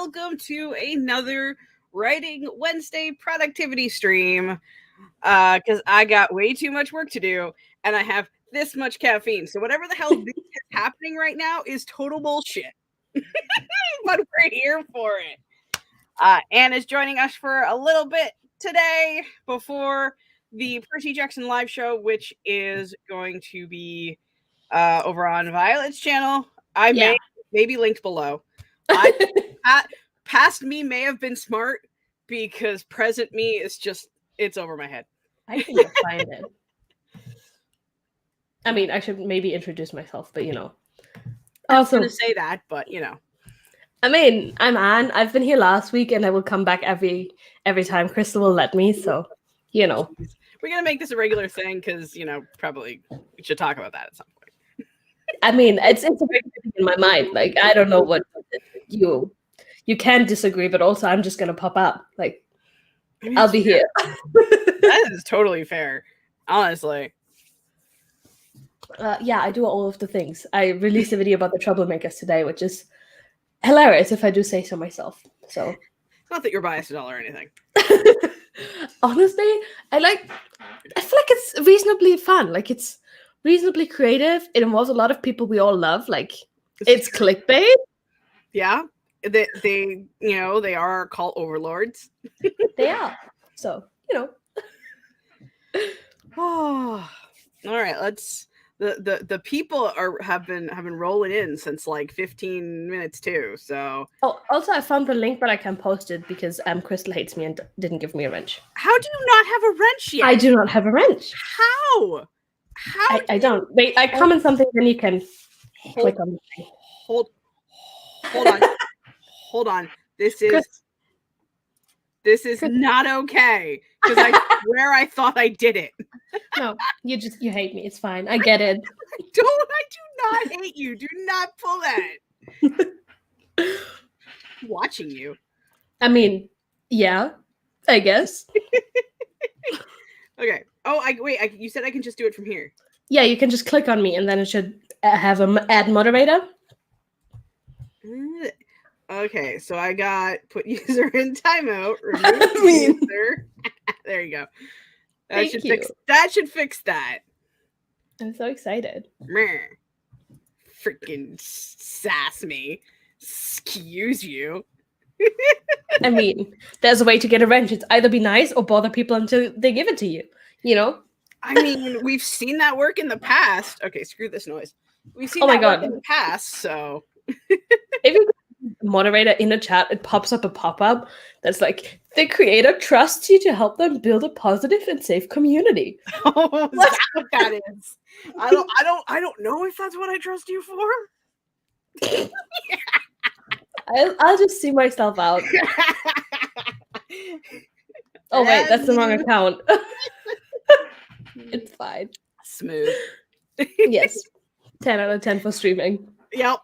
welcome to another Writing Wednesday productivity stream. Because I got way too much work to do, and I have this much caffeine. So whatever the hell is happening right now is total bullshit. But we're here for it. Anne is joining us for a little bit today before the Percy Jackson live show, which is going to be over on Violet's channel. May be linked below. Past me may have been smart because present me is just, it's over my head. I can find it. I mean, I should maybe introduce myself, but I was going to say that, but I mean, I'm Anne. I've been here last week, and I will come back every time Crystal will let me. So, we're gonna make this a regular thing because probably we should talk about that at some point. I mean, it's a big thing in my mind. Like, I don't know what you can disagree, but also I'm just gonna pop up. Like, I'll be here. That is totally fair, honestly. I do all of the things. I released a video about the Troublemakers today, which is hilarious if I do say so myself. So, not that you're biased at all or anything. Honestly, I feel like it's reasonably fun. Like, it's reasonably creative. It involves a lot of people we all love. Like, it's clickbait. Yeah, they are cult overlords. They are. So, Oh, all right. Let's. The people have been rolling in since like 15 minutes too. So. Oh, also I found the link, but I can't post it because Crystal hates me and didn't give me a wrench. How do you not have a wrench yet? I do not have a wrench. How? I don't. Wait, I comment something, then you can click on the thing. Hold on. Hold on. This is not okay. Because I swear I thought I did it. No, you hate me. It's fine. I get it. I do not hate you. Do not pull that. Watching you. I mean, yeah, I guess. Okay. Oh, you said I can just do it from here. Yeah, you can just click on me, and then it should have an add moderator. Okay, so I got put user in timeout. Remove user. There you go. That should fix that. I'm so excited. Freaking sass me. Excuse you. I mean, there's a way to get a wrench. It's either be nice or bother people until they give it to you. I mean, we've seen that work in the past. Okay, screw this noise. We've seen work in the past, so. If you moderator in a chat, it pops up a pop-up that's like, the creator trusts you to help them build a positive and safe community. Oh, that's what that is. I don't know if that's what I trust you for. I'll just see myself out. Oh wait, that's the wrong account. It's fine. Smooth. Yes. 10 out of 10 for streaming. Yep.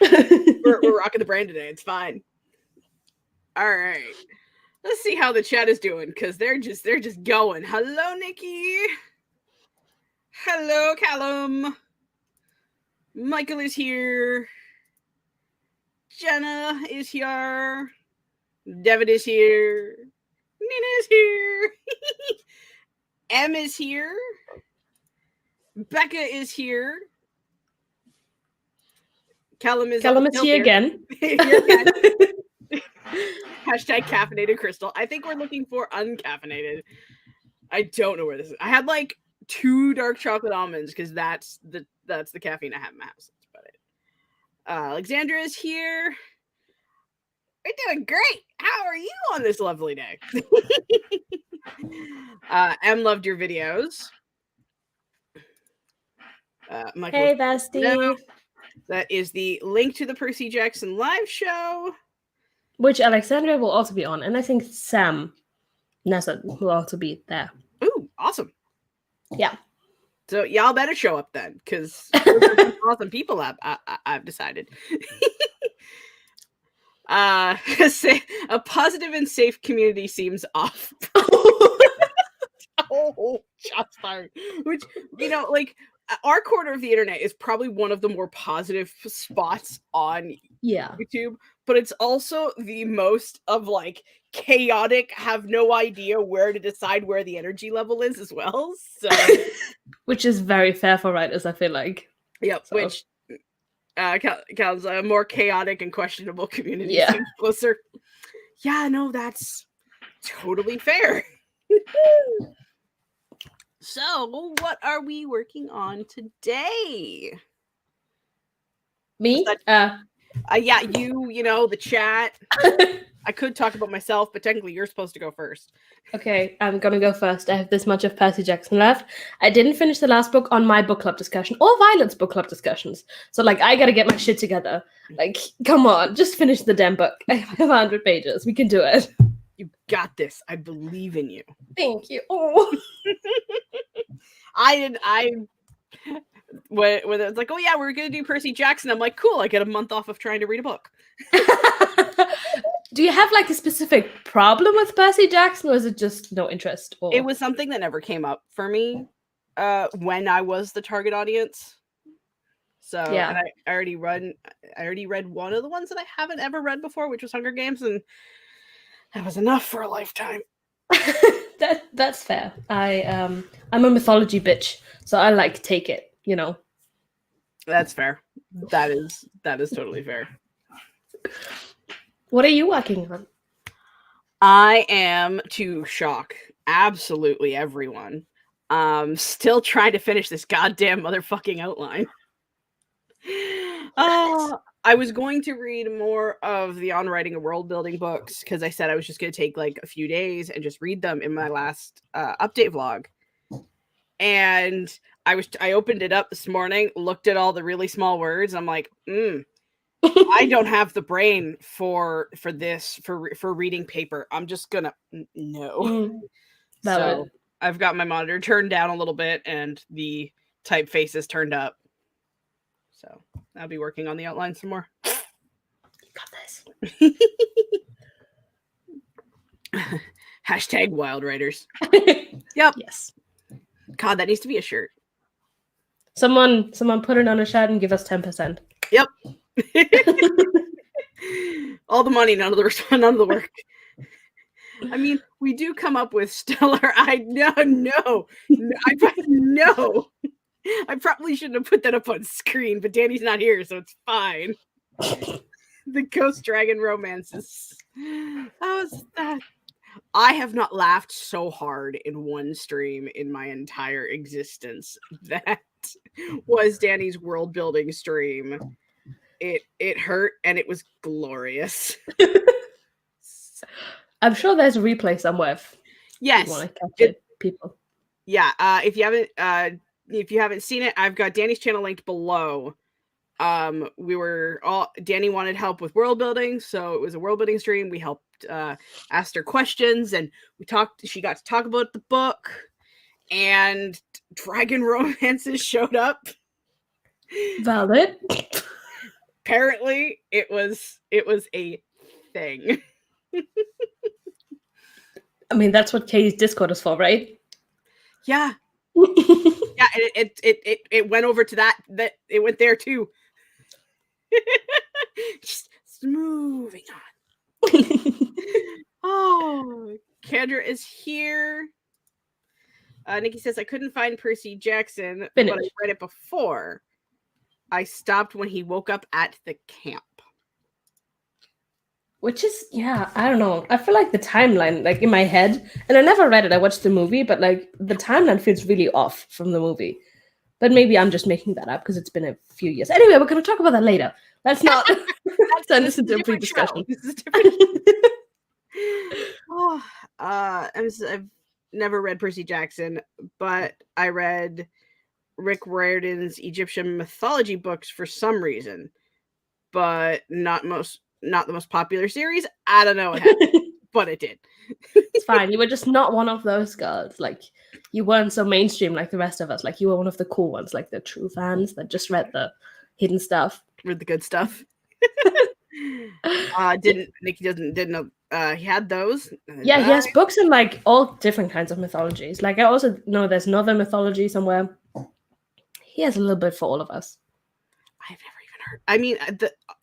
We're rocking the brand today. It's fine. All right. Let's see how the chat is doing because they're just going. Hello, Nikki. Hello, Callum. Michael is here. Jenna is here. Devin is here. Nina is here. Em is here. Becca is here. Callum is here again. Hashtag caffeinated crystal. I think we're looking for uncaffeinated. I don't know where this is. I had like 2 dark chocolate almonds because that's the caffeine I have in my house. That's about it. Alexandra is here. We're doing great. How are you on this lovely day? Em loved your videos. Michael, hey, bestie. No. That is the link to the Percy Jackson live show. Which Alexandra will also be on. And I think Sam Nessa will also be there. Ooh, awesome. Yeah. So y'all better show up then, because awesome people I've decided. Say, a positive and safe community seems off. Oh, shots fired. Which, like, our corner of the internet is probably one of the more positive spots on YouTube, but it's also the most of like chaotic, have no idea where to decide where the energy level is as well. So Which is very fair for writers, I feel like. yep, So, which counts a more chaotic and questionable community Yeah. seems closer. Yeah, no, that's totally fair. So, what are we working on today? Me? Yeah, you know, the chat. I could talk about myself, but technically you're supposed to go first. Okay, I'm gonna go first. I have this much of Percy Jackson left. I didn't finish the last book on my book club discussion or Violet's book club discussions. So, like, I gotta get my shit together. Like, come on, just finish the damn book. I have 100 pages. We can do it. You got this. I believe in you. Thank you. Oh. When it's like, oh yeah, we're gonna do Percy Jackson, I'm like, cool, I get a month off of trying to read a book. Do you have like a specific problem with Percy Jackson, or is it just no interest? Or... It was something that never came up for me when I was the target audience. So Yeah. and I already read one of the ones that I haven't ever read before, which was Hunger Games, and that was enough for a lifetime. That's fair. I'm a mythology bitch, so I like take it, you know. That's fair. That is totally fair. What are you working on? I am, to shock absolutely everyone, still trying to finish this goddamn motherfucking outline. I was going to read more of the On Writing and World Building books because I said I was just going to take like a few days and just read them in my last update vlog. And I opened it up this morning, looked at all the really small words. I'm like, I don't have the brain for this for reading paper. I'm just gonna no. So I've got my monitor turned down a little bit and the typeface is turned up. So I'll be working on the outline some more. You got this. Hashtag wild writers. Yep. Yes. God, that needs to be a shirt. Someone put it on a shirt and give us 10%. Yep. All the money, none of the work. I mean, we do come up with stellar. No. I probably shouldn't have put that up on screen, but Danny's not here, so it's fine. The Ghost Dragon romances. I have not laughed so hard in one stream in my entire existence. That was Danny's world building stream. It hurt and it was glorious. I'm sure there's a replay somewhere. Yes, you want to catch it, people. Yeah, if you haven't seen it, I've got Danny's channel linked below. Danny wanted help with world building, so it was a world building stream. We helped, asked her questions, and she got to talk about the book, and dragon romances showed up. Valid. Apparently it was a thing. I mean, that's what Katie's Discord is for, right? Yeah. Yeah, it went over to that it went there too. Just moving on. Oh, Kendra is here. Nikki says, I couldn't find Percy Jackson, but I read it before. I stopped when he woke up at the camp. Which is, yeah, I don't know. I feel like the timeline, like in my head, and I never read it, I watched the movie, but like the timeline feels really off from the movie. But maybe I'm just making that up because it's been a few years. Anyway, we're going to talk about that later. Let's not turn this into a pre-discussion. This is different. I've never read Percy Jackson, but I read Rick Riordan's Egyptian mythology books for some reason, but not the most popular series. I don't know what happened, but it did. It's fine. You were just not one of those girls. Like, you weren't so mainstream like the rest of us. Like, you were one of the cool ones, like the true fans that just read the hidden stuff. Read the good stuff. Nikki didn't know he had those. Yeah, he has books in like all different kinds of mythologies. Like, I also know there's northern mythology somewhere. He has a little bit for all of us. I've never even I mean,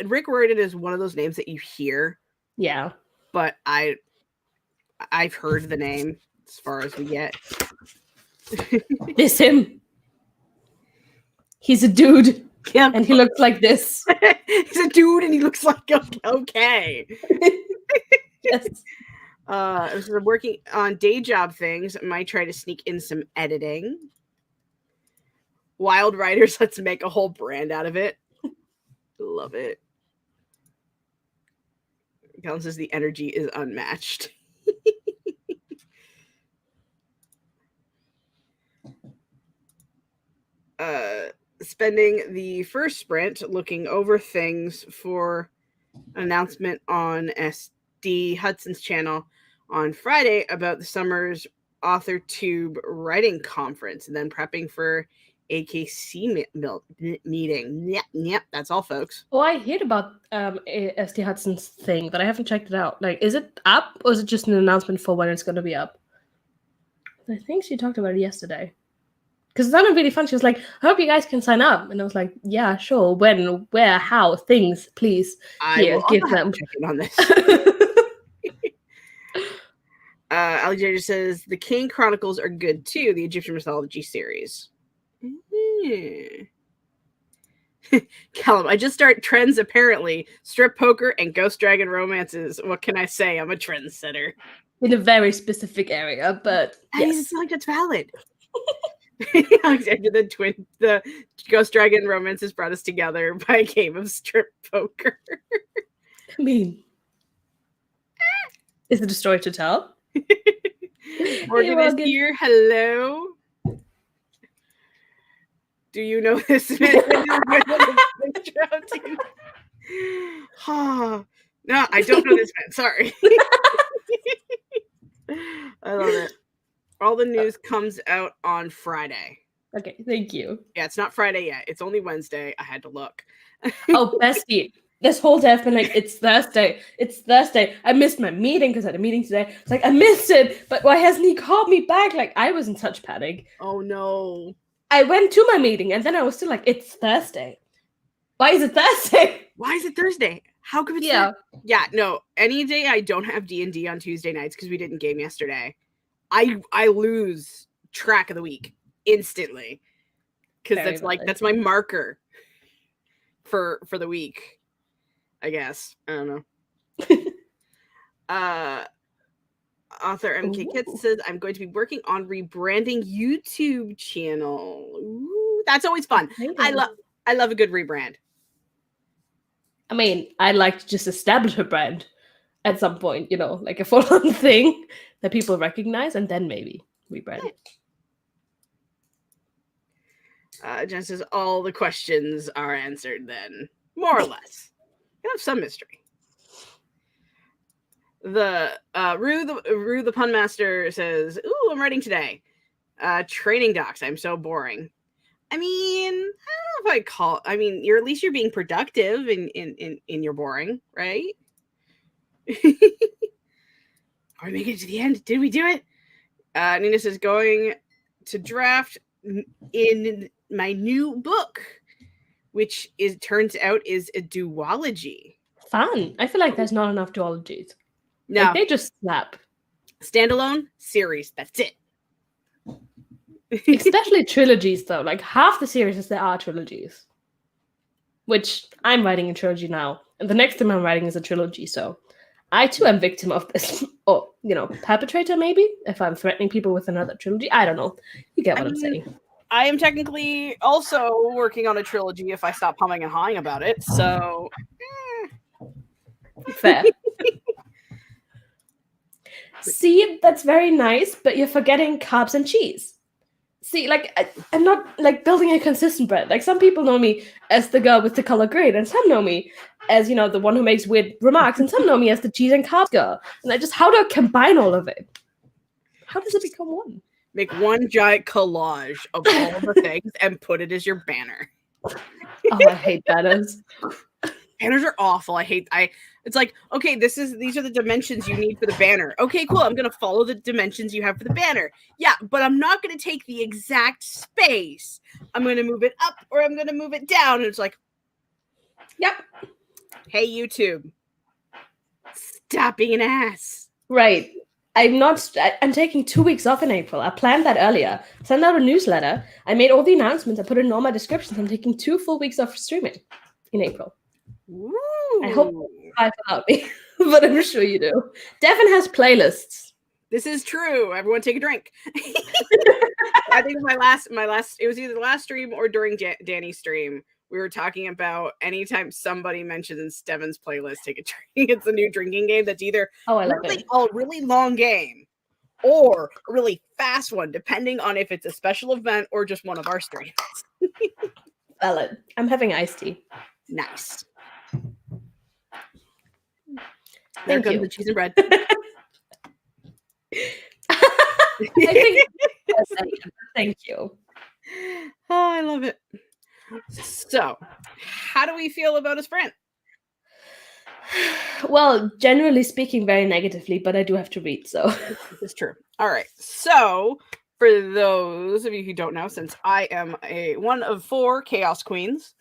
Rick Riordan is one of those names that you hear. Yeah. But I've heard the name as far as we get. This him. He's a dude. Yeah. And he looks like this. He's a dude and he looks like okay. Yes. So working on day job things. Might try to sneak in some editing. Wild Riders, let's make a whole brand out of it. Love it. Colin says the energy is unmatched. Spending the first sprint looking over things for an announcement on SD Hudson's channel on Friday about the summer's AuthorTube writing conference, and then prepping for AKC meeting. Yep, that's all, folks. Oh, I heard about SD Hudson's thing, but I haven't checked it out. Like, is it up, or is it just an announcement for when it's going to be up? I think she talked about it yesterday. Because it sounded really fun. She was like, I hope you guys can sign up. And I was like, yeah, sure. When, where, how, things, please. Here, give them. On this. Alexander says, the King Chronicles are good too, the Egyptian mythology series. Callum, I just start trends apparently. Strip poker and ghost dragon romances. What can I say? I'm a trendsetter. In a very specific area, but I mean, it's not like that's valid. Alexander, the ghost dragon romances brought us together by a game of strip poker. I mean, is it a story to tell? Morgan is here. Hello. Do you know this? No, I don't know this man. Sorry. I love it. All the news comes out on Friday. Okay, thank you. Yeah, it's not Friday yet. It's only Wednesday. I had to look. Oh, bestie. This whole day I've been like, it's Thursday. It's Thursday. I missed my meeting because I had a meeting today. It's like, I missed it, but why hasn't he called me back? Like, I was in such panic. Oh, no. I went to my meeting, and then I was still like, it's Thursday. Why is it Thursday? Why is it Thursday? How come it's Yeah. Yeah, no. Any day I don't have D&D on Tuesday nights because we didn't game yesterday, I lose track of the week instantly. Because that's valid. That's my marker for the week, I guess. I don't know. Author MK Kits says, I'm going to be working on rebranding YouTube channel. Ooh, that's always fun. I love a good rebrand. I mean, I'd like to just establish a brand at some point, you know, like a full-on thing that people recognize, and then maybe rebrand. Jen says, all the questions are answered then. More or less. You have some mystery. The Rue the Pun Master says, ooh, I'm writing today. Training docs. I'm so boring. I mean, I don't know if you're at least you're being productive in your boring, right? Are we making it to the end? Did we do it? Nina says, going to draft in my new book, which turns out is a duology. Fun. I feel like there's not enough duologies. No. Like, they just slap. Standalone series. That's it. Especially trilogies, though. Like, half the series there are trilogies. Which I'm writing a trilogy now. And the next thing I'm writing is a trilogy, so I too am victim of this. Or, you know, perpetrator maybe? If I'm threatening people with another trilogy. I don't know. You get what I'm saying. I am technically also working on a trilogy if I stop humming and hawing about it, so... Fair. See, that's very nice, but you're forgetting carbs and cheese. See, like, I'm not, like, building a consistent brand. Like, some people know me as the girl with the color green, and some know me as, you know, the one who makes weird remarks, and some know me as the cheese and carbs girl. And how do I combine all of it? How does it become one? Make one giant collage of all of the things and put it as your banner. Oh, I hate banners. Banners are awful. It's like, okay, these are the dimensions you need for the banner. Okay, cool. I'm going to follow the dimensions you have for the banner. Yeah, but I'm not going to take the exact space. I'm going to move it up or I'm going to move it down. And it's like, Yep. Hey, YouTube. Stop being an ass. Right. I'm taking 2 weeks off in April. I planned that earlier. Sent out a newsletter. I made all the announcements. I put it in all my descriptions. I'm taking 2 full weeks off streaming in April. Ooh. I hope you fight without me, but I'm sure you do. Devin has playlists. This is true. Everyone take a drink. I think my last, it was either the last stream or during Danny's stream. We were talking about anytime somebody mentions Devin's playlist, take a drink. It's a new drinking game that's either I love really it. a really long game or a really fast one, depending on if it's a special event or just one of our streams. Valid. I'm having iced tea. Nice. Thank There comes you. the cheese and bread. I think. Thank you. Oh, I love it. So, how do we feel about his friend? Well, generally speaking, very negatively, but I do have to read, so. This is true. All right. So, for those of you who don't know, since I am one of 4 Chaos Queens,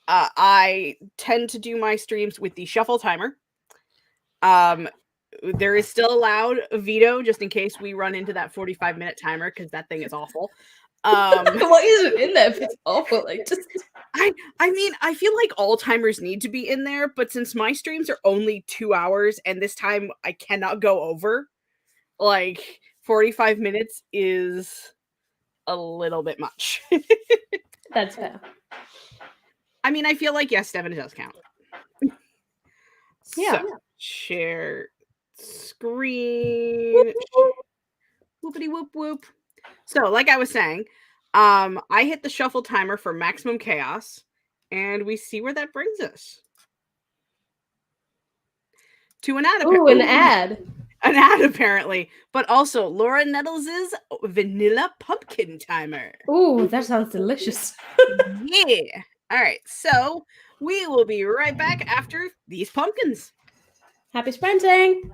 I tend to do my streams with the shuffle timer. There is still allowed a veto just in case we run into that 45-minute timer because that thing is awful. What is it in there if it's awful? Like, just I mean, I feel like all timers need to be in there, but since my streams are only 2 hours and this time I cannot go over, like 45 minutes is a little bit much. That's fair. I mean, I feel like, yes, Devin, it does count. Yeah. So, share screen. Whoopity whoop whoop. So, like I was saying, I hit the shuffle timer for maximum chaos, and we see where that brings us. To an ad. Ooh, an ad. An ad, apparently. But also, Laura Nettles' vanilla pumpkin timer. Ooh, that sounds delicious. Yeah. All right. So, we will be right back after these pumpkins. Happy sprinting!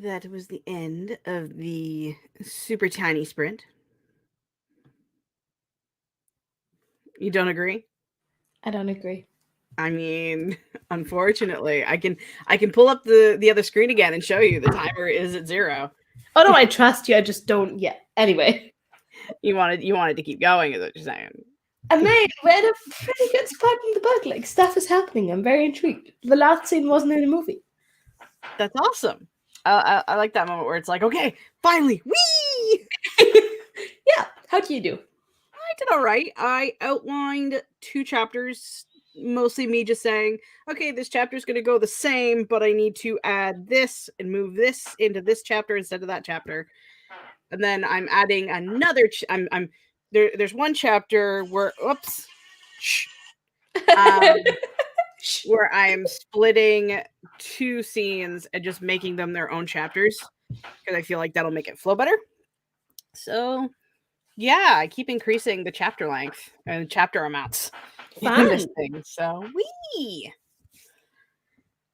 that was the end of the super tiny sprint. You don't agree? I don't agree. I mean, unfortunately, I can pull up the other screen again and show you the timer is at 0. Oh no, I trust you. I just don't yet. Anyway. You wanted to keep going, is what you're saying. And we're at a pretty good spot in the book. Like, stuff is happening. I'm very intrigued. The last scene wasn't in a movie. That's awesome. I like that moment where it's like, okay, finally, wee! Yeah. How do you do? I did all right. I outlined 2 chapters, mostly me just saying, okay, this chapter is going to go the same, but I need to add this and move this into this chapter instead of that chapter. And then I'm adding another. There's one chapter where, oops, where I am splitting 2 scenes and just making them their own chapters because I feel like that'll make it flow better. So, yeah, I keep increasing the chapter length and chapter amounts in this thing. So, wee!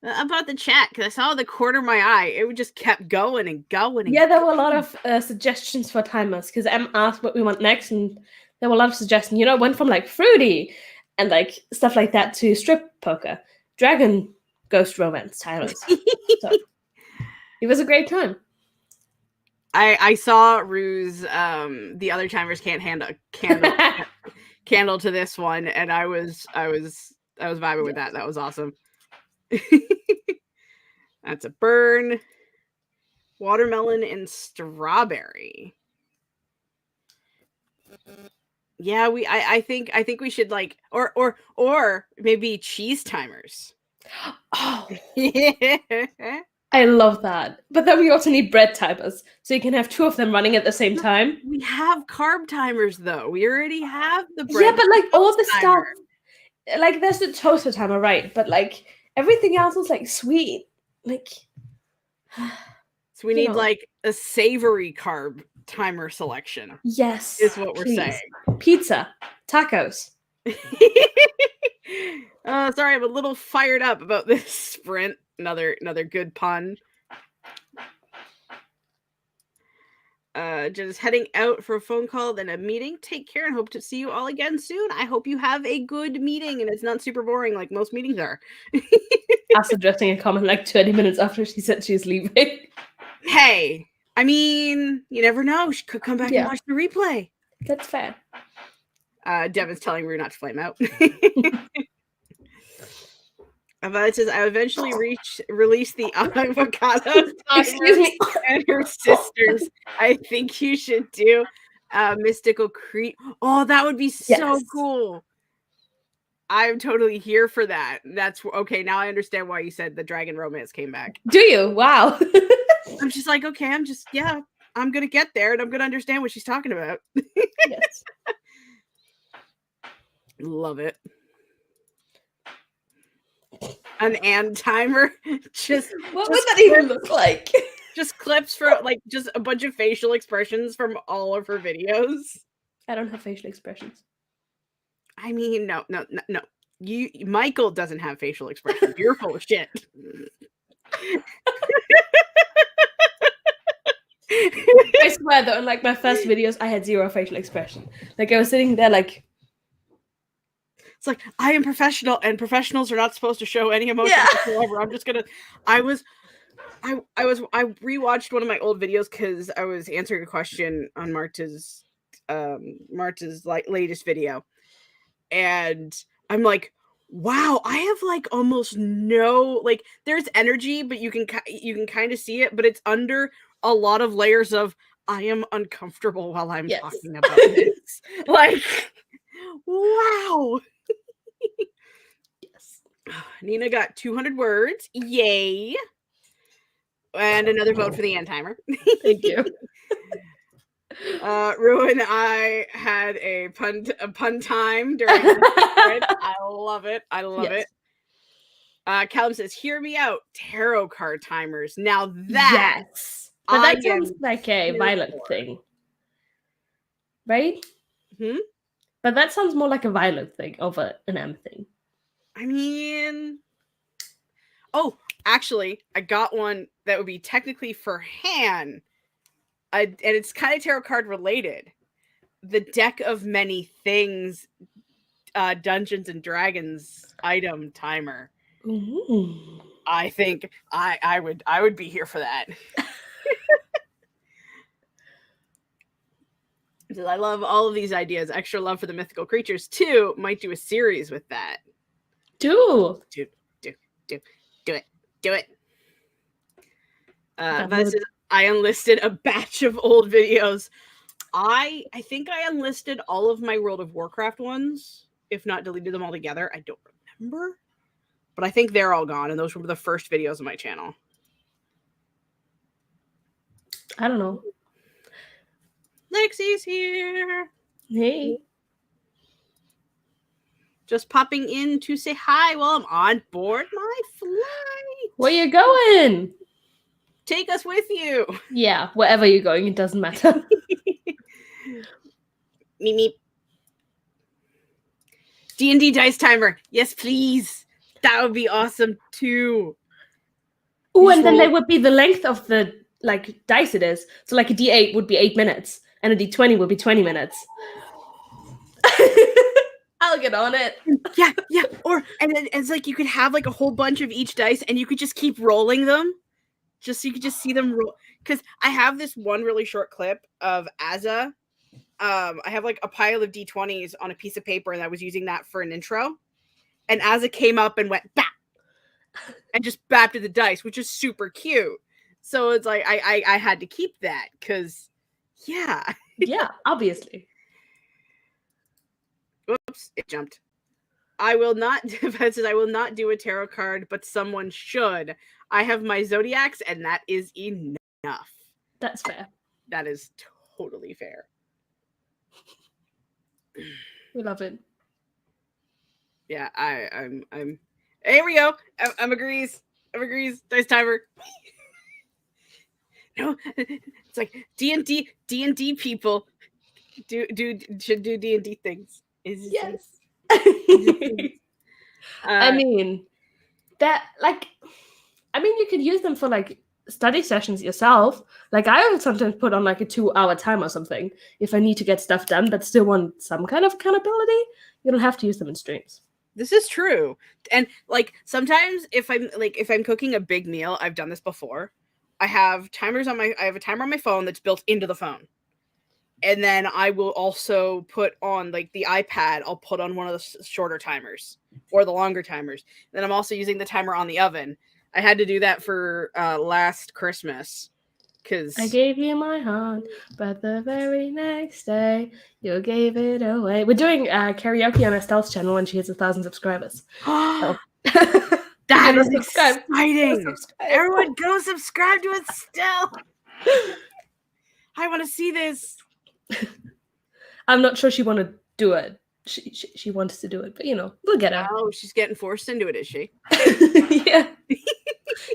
About the chat, because I saw the corner of my eye, it just kept going and going. And yeah, there were a lot of suggestions for timers because Em asked what we want next, and there were a lot of suggestions. You know, it went from like fruity and like stuff like that to strip poker, dragon, ghost romance timers. So it was a great time. I saw Rue's the other timers can't handle candle to this one, and I was vibing with that. That was awesome. That's a burn. Watermelon and strawberry. Yeah, I think we should like or maybe cheese timers. Oh, I love that. But then we also need bread timers, so you can have 2 of them running at the same time. We have carb timers though. We already have the bread. Yeah, but like all the stuff, like there's the toaster timer, right? But like everything else is like sweet, like. So we need like a savory carb timer selection. Yes, is what we're saying. Pizza, tacos. Sorry, I'm a little fired up about this sprint. Another good pun. Just heading out for a phone call, then a meeting. Take care and hope to see you all again soon. I hope you have a good meeting and it's not super boring like most meetings are. After addressing a comment like 20 minutes after she said she's leaving. Hey, I mean, you never know. She could come back and watch the replay. That's fair. Devin's telling Rue not to flame out. But it says, I eventually release the avocado and her sisters. I think you should do Mystical Creep. Oh, that would be so cool. I'm totally here for that. That's okay. Now I understand why you said the dragon romance came back. Do you? Wow. I'm just like, okay, I'm going to get there and I'm going to understand what she's talking about. Yes. Love it. An and timer. What would that even look like? Just clips from like just a bunch of facial expressions from all of her videos. I don't have facial expressions. I mean, no. Michael doesn't have facial expressions. You're full of shit. I swear though, in like my first videos, I had 0 facial expression. Like I was sitting there like. It's like, I am professional and professionals are not supposed to show any emotion whatsoever. I'm just gonna, I rewatched one of my old videos because I was answering a question on Marta's latest video. And I'm like, wow, I have like almost no, like there's energy, but you can kind of see it, but it's under a lot of layers of, I am uncomfortable while I'm talking about this. Like, wow. Yes. Nina got 200 words. Yay. And another vote for the end timer. Thank you. Rue and I had a pun time during the spread. I love it. It. Callum says, hear me out. Tarot card timers. Now that but that sounds like a Violet thing. Right? But that sounds more like a Violet thing over an M thing. I mean, Actually, I got one that would be technically for Han, and it's kind of tarot card related. The Deck of Many Things Dungeons and Dragons item timer. Ooh. I think I would be here for that. I love all of these ideas. Extra love for the mythical creatures too. Might do a series with that. Do it. That That would- says I unlisted a batch of old videos. I think I unlisted all of my World of Warcraft ones, if not deleted them all together. I don't remember. But I think they're all gone, and those were the first videos on my channel. I don't know. Lexi's here. Hey. Just popping in to say hi while I'm on board my flight. Where you going? Take us with you. Yeah, wherever you're going, it doesn't matter. Meep meep. D&D dice timer. Yes, please. That would be awesome too. Oh, and then they would be the length of the dice it is. So like a D8 would be 8 minutes, and a D20 would be 20 minutes. I'll get on it. Yeah. And then it's like you could have like a whole bunch of each dice, and you could just keep rolling them, just so you could just see them roll. Because I have this one really short clip of Azza. I have like a pile of D20s on a piece of paper, and I was using that for an intro. And Azza came up and went bap, and just bapped at the dice, which is super cute. So it's like I had to keep that because, yeah. Yeah, obviously. Whoops, it jumped. I will not do a tarot card, but someone should. I have my zodiacs, and that is enough. That's fair. That is totally fair. We love it. Yeah, I'm here we go. I'm agrees. Dice timer. No, it's like D&D people should do D&D things. Yes. I I mean, you could use them for study sessions yourself. Like I would sometimes put on a 2-hour time or something if I need to get stuff done but still want some kind of accountability. You don't have to use them in streams. This is true. And sometimes if I'm cooking a big meal, I've done this before. I have a timer on my phone that's built into the phone. And then I will also put on the iPad, I'll put on one of the shorter timers or the longer timers. Then I'm also using the timer on the oven. I had to do that for last Christmas because I gave you my heart, but the very next day you gave it away. We're doing karaoke on Estelle's channel when she hits 1,000 subscribers. So. That is exciting. Everyone go subscribe to Estelle. I want to see this. I'm not sure she want to do it. She wants to do it, but we'll get her. Oh, she's getting forced into it, is she? Yeah.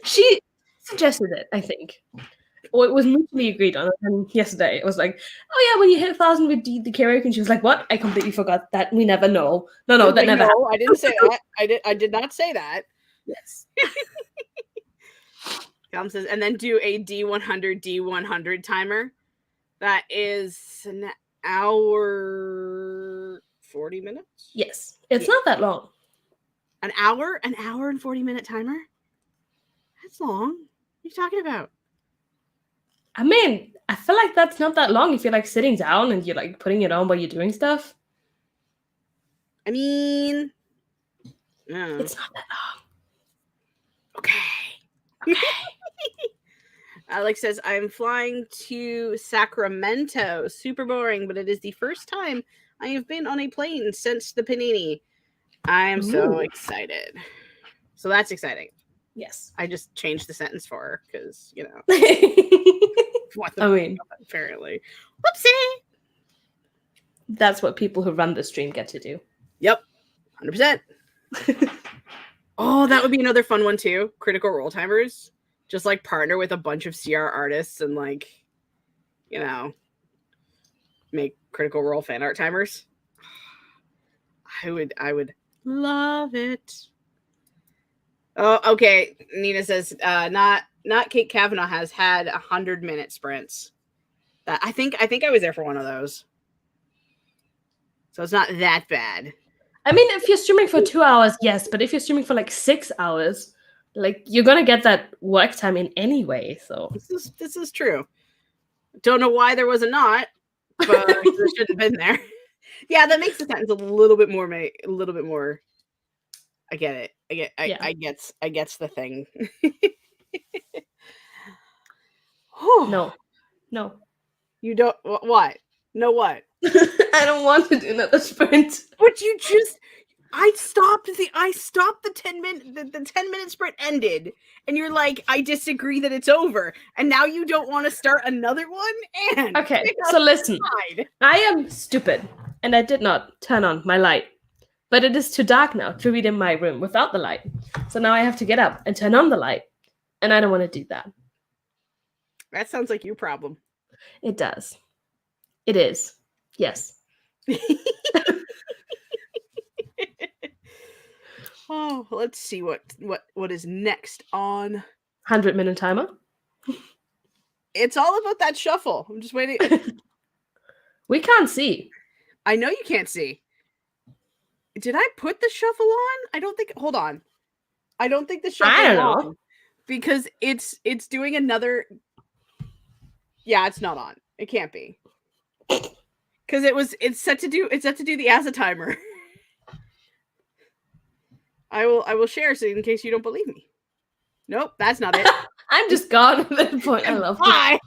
She suggested it, I think. Or it was mutually agreed on. And yesterday it was like, oh yeah, when you hit 1,000 with the karaoke, and she was like, what? I completely forgot that. We never know. No, that never happened. I didn't say that. I did not say that. Yes. Calum says, and then do a D100 timer. That is an hour 40 minutes. Yes, it's not that long. An hour and 40-minute timer. That's long. What are you talking about? I mean, I feel like that's not that long if you're sitting down and you're putting it on while you're doing stuff. I mean, it's not that long. Okay. Alex says, I'm flying to Sacramento. Super boring, but it is the first time I have been on a plane since the panini. I am so excited. So that's exciting. Yes. I just changed the sentence for her because, apparently. Whoopsie! That's what people who run the stream get to do. Yep. 100%. Oh, that would be another fun one too. Critical Role timers. Just partner with a bunch of CR artists and make Critical Role fan art timers. I would love it. Oh, okay. Nina says, not Kate Kavanaugh has had 100-minute sprints. That I think I was there for one of those, so it's not that bad. I mean, if you're streaming for 2 hours, yes, but if you're streaming for like 6 hours, like you're gonna get that work time in anyway. So This is true. Don't know why there was a not, but it shouldn't have been there. Yeah, that makes the sentence a little bit more. A little bit more. I get it. Yeah. I gets the thing. No, no. You don't. What? No, what? I don't want to do another sprint. But you just. I stopped the 10-minute the 10-minute sprint ended, and you're like, I disagree that it's over, and now you don't want to start another one. And Okay, so listen. I am stupid, and I did not turn on my light. But it is too dark now to read in my room without the light. So now I have to get up and turn on the light. And I don't want to do that. That sounds like your problem. It does. It is. Yes. Oh, let's see what is next on 100-minute timer. It's all about that shuffle. I'm just waiting. We can't see. I know you can't see. Did I put the shuffle on? I don't think. Hold on. I don't think the shuffle. I don't know. Because it's doing another. Yeah, it's not on. It can't be. Because it's set to do the as a timer. I will share so in case you don't believe me. Nope, that's not it. I'm just gone at that point. I love it.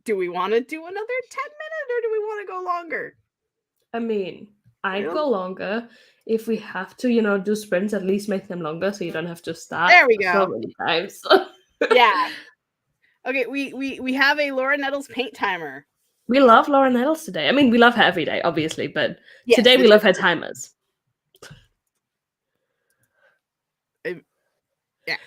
Do we want to do another 10-minute or do we want to go longer? I mean, I'd go longer. If we have to, do sprints, at least make them longer so you don't have to start there we go. so many times. Yeah. Okay, we have a Laura Nettles paint timer. We love Laura Nettles today. I mean, we love her every day, obviously, but today we love her timers. Yeah.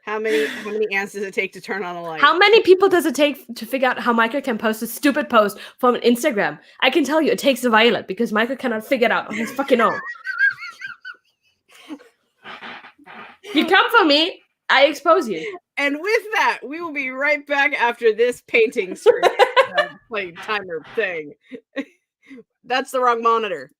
How many ants does it take to turn on a light? How many people does it take to figure out how Michael can post a stupid post from an Instagram? I can tell you it takes a violet because Michael cannot figure it out on his fucking own. You come for me, I expose you. And with that, we will be right back after this painting play timer thing. That's the wrong monitor.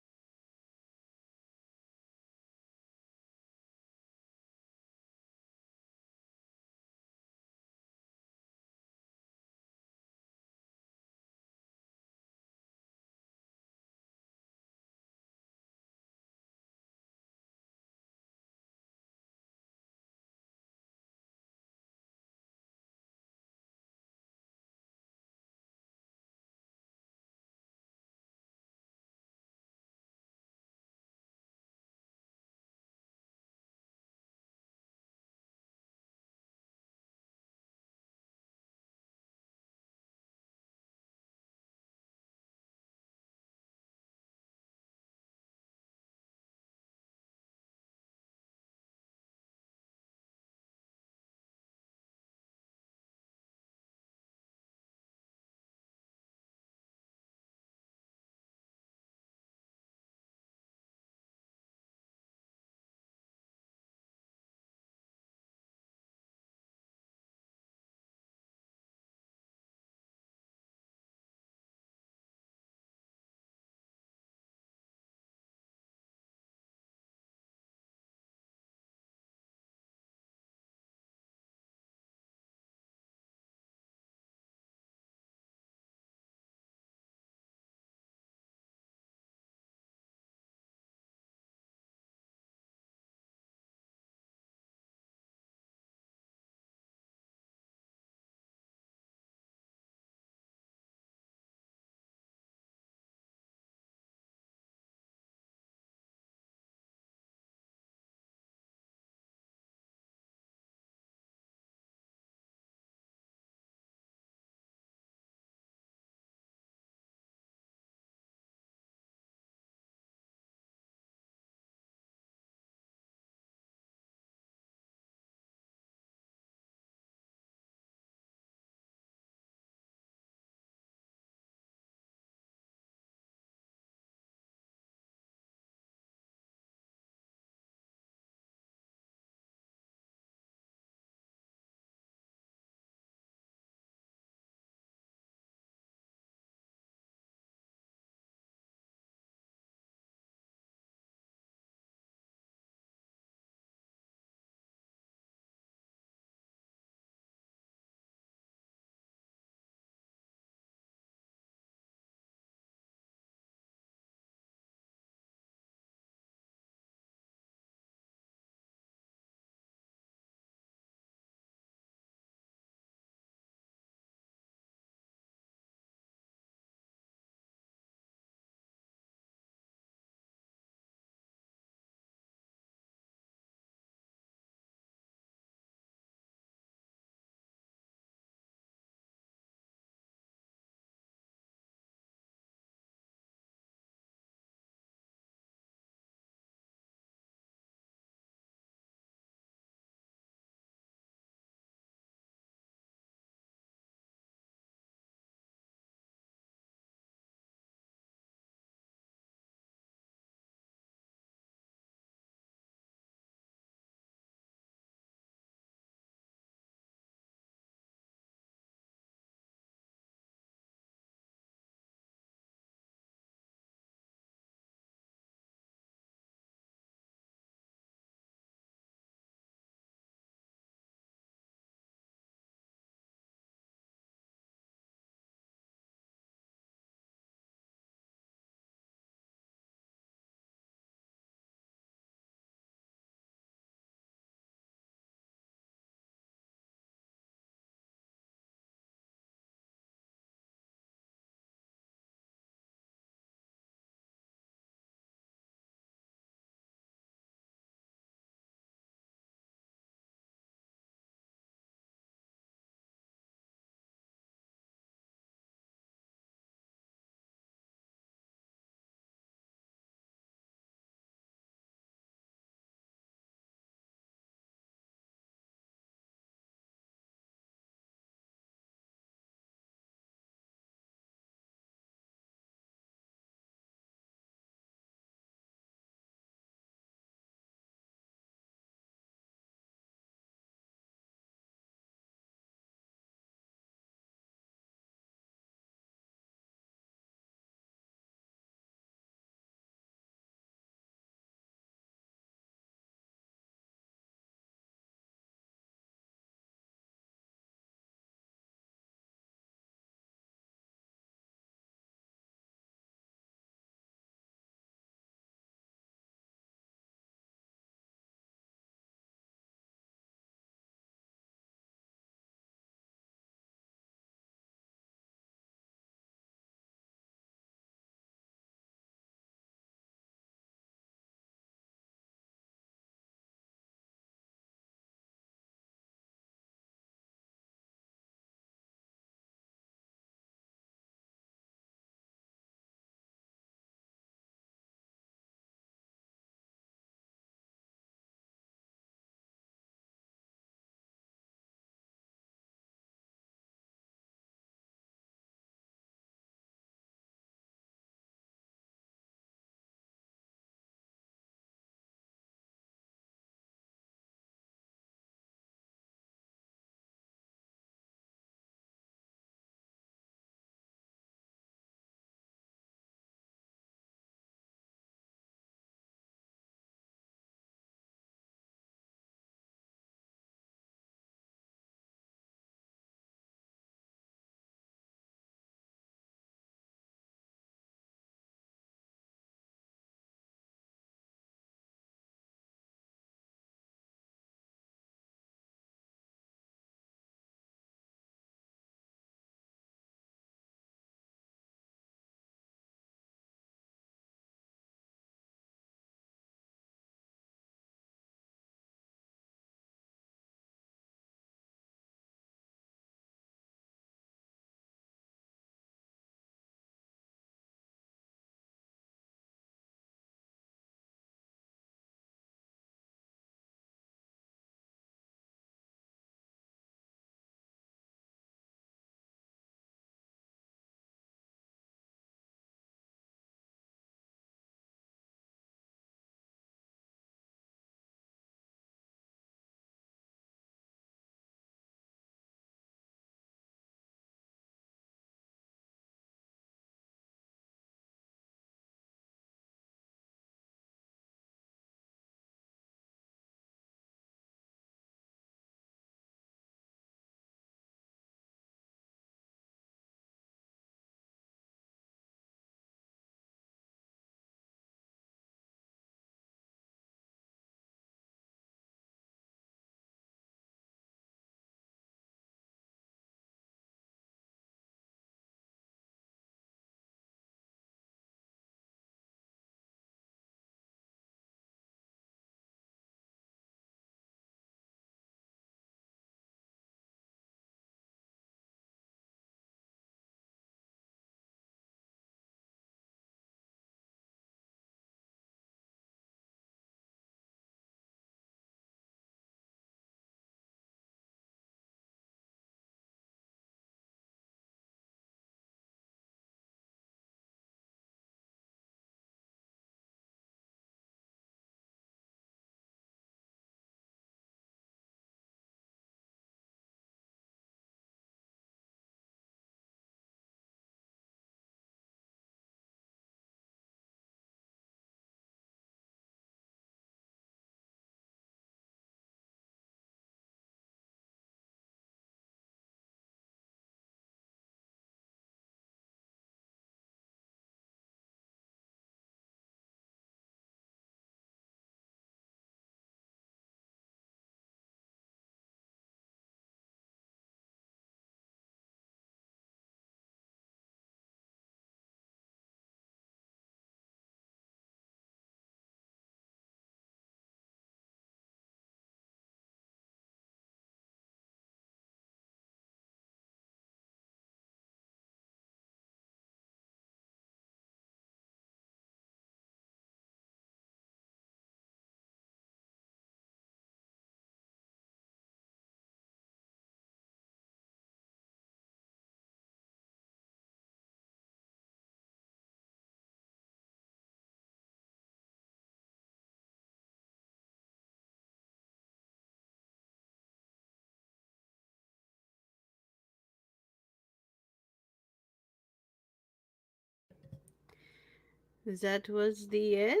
that was the end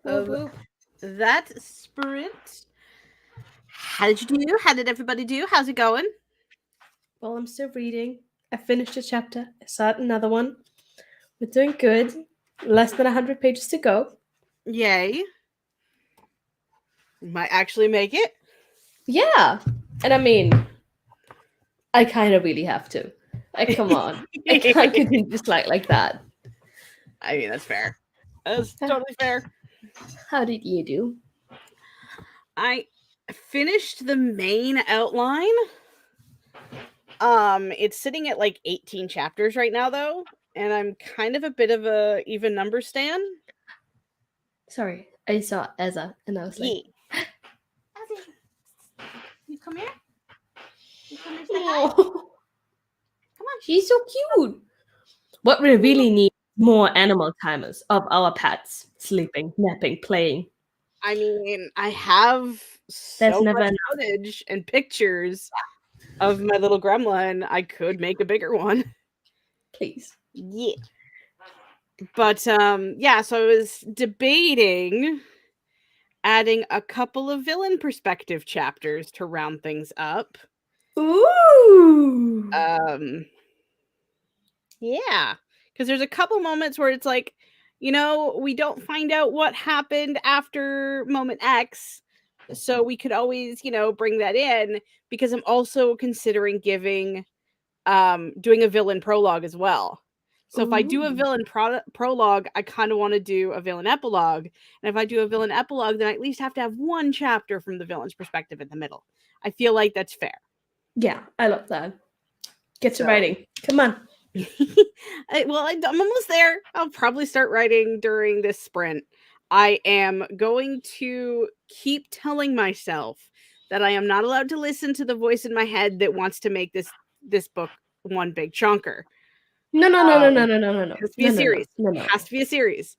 Whoop, of whoop. that sprint. How did you do? How did everybody do? How's it going? Well, I'm still reading. I finished a chapter. I started another one. We're doing good. Less than 100 pages to go. Yay. Might actually make it. Yeah. And I mean, I kind of really have to. Like, come on. I can't continue just like that. I mean, that's fair. That's totally fair. How did you do? I finished the main outline. It's sitting at like 18 chapters right now though, and I'm kind of a bit of a even number stan. Sorry, I saw Ezra and I was like, Yeah. You come here. You come here, say hi. oh, Come on. she's so cute. What we really need more animal timers of our pets sleeping, napping, playing. I mean, I have There's so never much enough. footage and pictures of my little gremlin. I could make a bigger one. Please. Yeah. But yeah, so I was debating adding a couple of villain perspective chapters to round things up. Ooh. Yeah, because there's a couple moments where it's like, we don't find out what happened after moment X, so we could always, bring that in, because I'm also considering doing a villain prologue as well. So if I do a Ooh. villain prologue, I kind of want to do a villain epilogue. And if I do a villain epilogue, then I at least have to have one chapter from the villain's perspective in the middle. I feel like that's fair. Yeah, I love that. Get to So- writing. Come on. I'm almost there. I'll probably start writing during this sprint. I am going to keep telling myself that I am not allowed to listen to the voice in my head that wants to make this book one big chunker. No. It has to be a series. No. It has to be a series.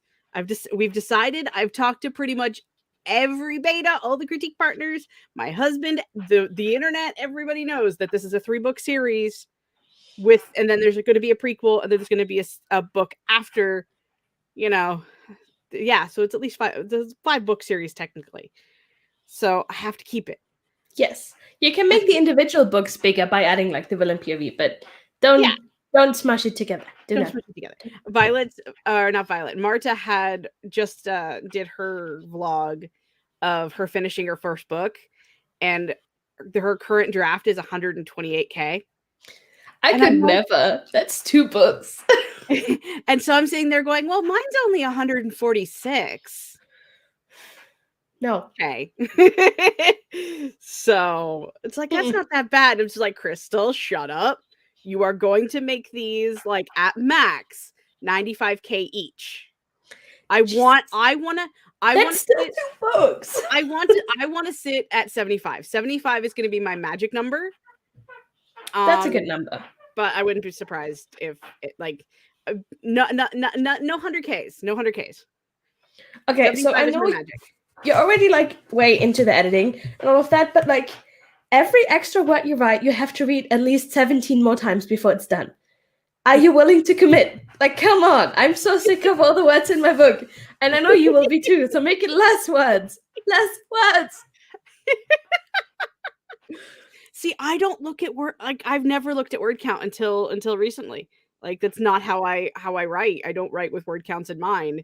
We've decided. I've talked to pretty much every beta, all the critique partners, my husband, the internet. Everybody knows that this is a 3-book series. And then there's going to be a prequel, and then there's going to be a book after. Yeah. So it's at least 5. There's 5-book series technically. So I have to keep it. Yes. You can make the individual books bigger by adding like the villain POV, but don't smash it together. Don't smash it together. Not Violet. Marta had just did her vlog of her finishing her first book, and her current draft is 128K. I could never. That's 2 books. And so I'm sitting there going, well, mine's only 146. No. Okay. So it's like, that's not that bad. I'm just like, Crystal, shut up. You are going to make these like at max 95K each. I want still 2 books. I want to sit at 75. 75 is going to be my magic number. That's a good number. But I wouldn't be surprised if it like no 100Ks. No 100Ks. Okay, so I know you're already like way into the editing and all of that, but like every extra word you write, you have to read at least 17 more times before it's done. Are you willing to commit? Like, come on. I'm so sick of all the words in my book. And I know you will be too. So make it less words. Less words. See, I don't look at word, like I've never looked at word count until recently. Like that's not how I write. I don't write with word counts in mind.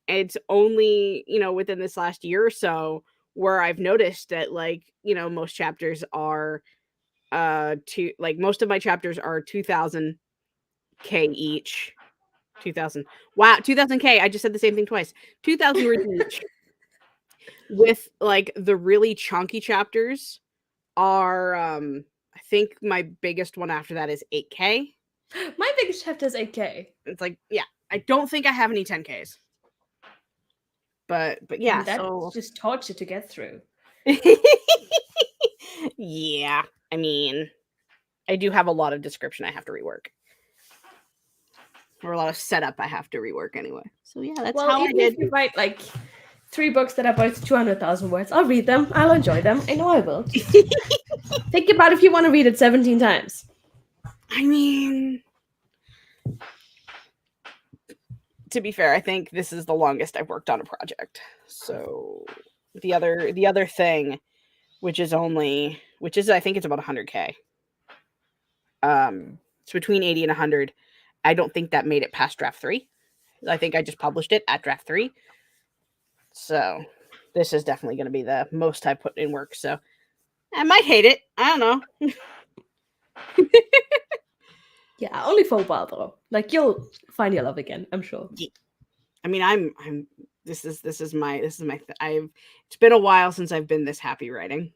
It's only, within this last year or so where I've noticed that like, most chapters are most of my chapters are 2000K each. 2000. Wow, 2000K. I just said the same thing twice. 2000 words each. With like the really chunky chapters are I think my biggest one after that is 8K. My biggest chapter is 8K. It's like, yeah, I don't think I have any 10Ks. But yeah, that's so just torture to get through. Yeah, I mean, I do have a lot of description I have to rework. Or a lot of setup I have to rework anyway. So yeah, that's how I did. If you write like 3 books that are both 200,000 words, I'll read them. I'll enjoy them. I know I will. Think about if you want to read it 17 times. I mean, to be fair, I think this is the longest I've worked on a project. So the other thing, which is I think it's about 100K. It's between 80 and 100. I don't think that made it past draft 3. I think I just published it at draft 3. So this is definitely going to be the most I put in work. So I might hate it. I don't know. Yeah, only for a while though. Like you'll find your love again, I'm sure. Yeah. I mean, this is my it's been a while since I've been this happy writing.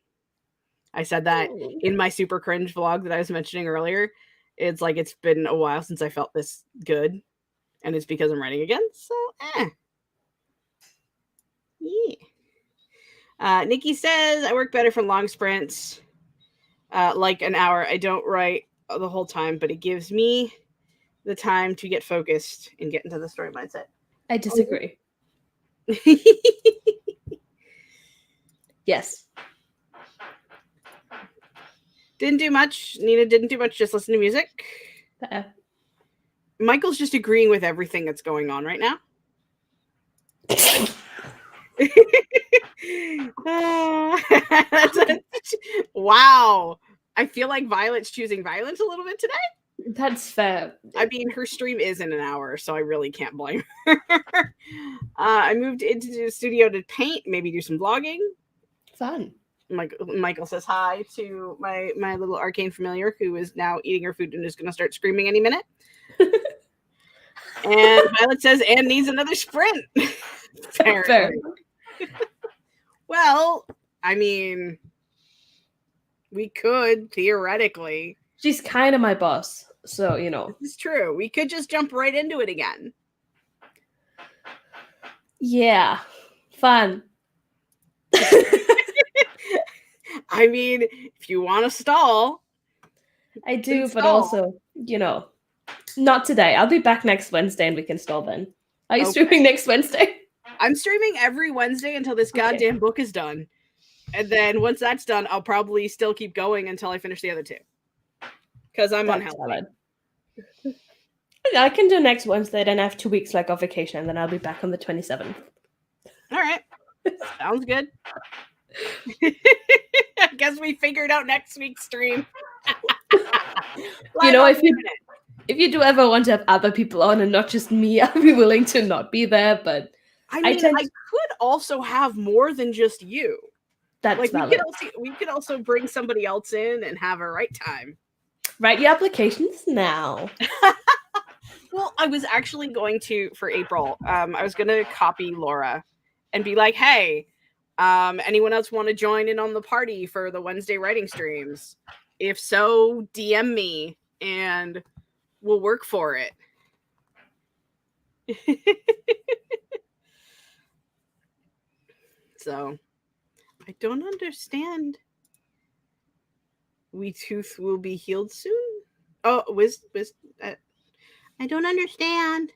I said that in my super cringe vlog that I was mentioning earlier. It's like it's been a while since I felt this good, and it's because I'm writing again. So, yeah. Nikki says I work better from long sprints, like an hour. I don't write the whole time, but it gives me the time to get focused and get into the story mindset. I disagree. Yes. Didn't do much. Nina didn't do much. Just listen to music. Michael's just agreeing with everything that's going on right now. Wow. I feel like Violet's choosing violence a little bit today. That's fair. I mean, her stream is in an hour, so I really can't blame her. I moved into the studio to paint, maybe do some vlogging. Fun. Michael says hi to my little arcane familiar who is now eating her food and is going to start screaming any minute. And Violet says Anne needs another sprint. Fair. Well, I mean, we could theoretically. She's kind of my boss, so you know. It's true. We could just jump right into it again. Yeah, fun. I mean, if you want to stall. I do, but also, you know, not today. I'll be back next Wednesday and we can stall then. Are you streaming next Wednesday? I'm streaming every Wednesday until this goddamn book is done. And then once that's done, I'll probably still keep going until I finish the other 2. Because I'm unhealthy. I can do next Wednesday, then I have 2 weeks like of vacation, and then I'll be back on the 27th. All right. Sounds good. I guess we figured out next week's stream. You know, if you do ever want to have other people on and not just me, I'll be willing to not be there. But I mean, I could also have more than just you. That's like valid. we could also bring somebody else in and have a right time. Write your applications now. Well, I was actually going to for April. I was going to copy Laura and be like, "Hey, anyone else want to join in on the party for the Wednesday writing streams? If so, DM me and we'll work for it." So, I don't understand. We tooth will be healed soon. Oh, I don't understand.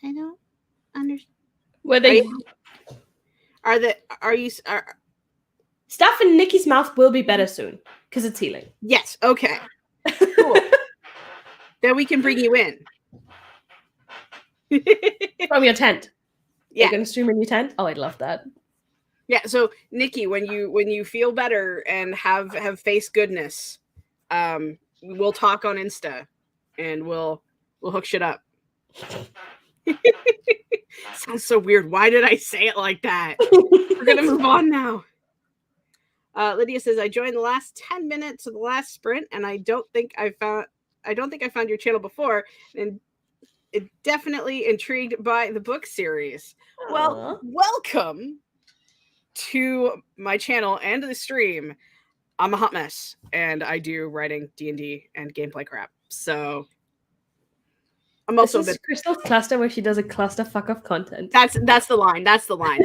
I don't understand. Whether stuff in Nikki's mouth will be better soon because it's healing. Yes. Okay. Cool. Then we can bring you in from your tent. Yeah. You're gonna stream in your tent. Oh, I'd love that. Yeah. So Nikki, when you feel better and have face goodness, we'll talk on Insta and we'll hook shit up. Sounds so weird. Why did I say it like that? We're gonna move on now. Lydia says I joined the last 10 minutes of the last sprint, and I don't think I found your channel before, and it definitely intrigued by the book series. Aww. Well, welcome to my channel and to the stream. I'm a hot mess, and I do writing, D&D, and gameplay crap. So I'm also this is Crystal's cluster where she does a clusterfuck of content. That's the line. That's the line.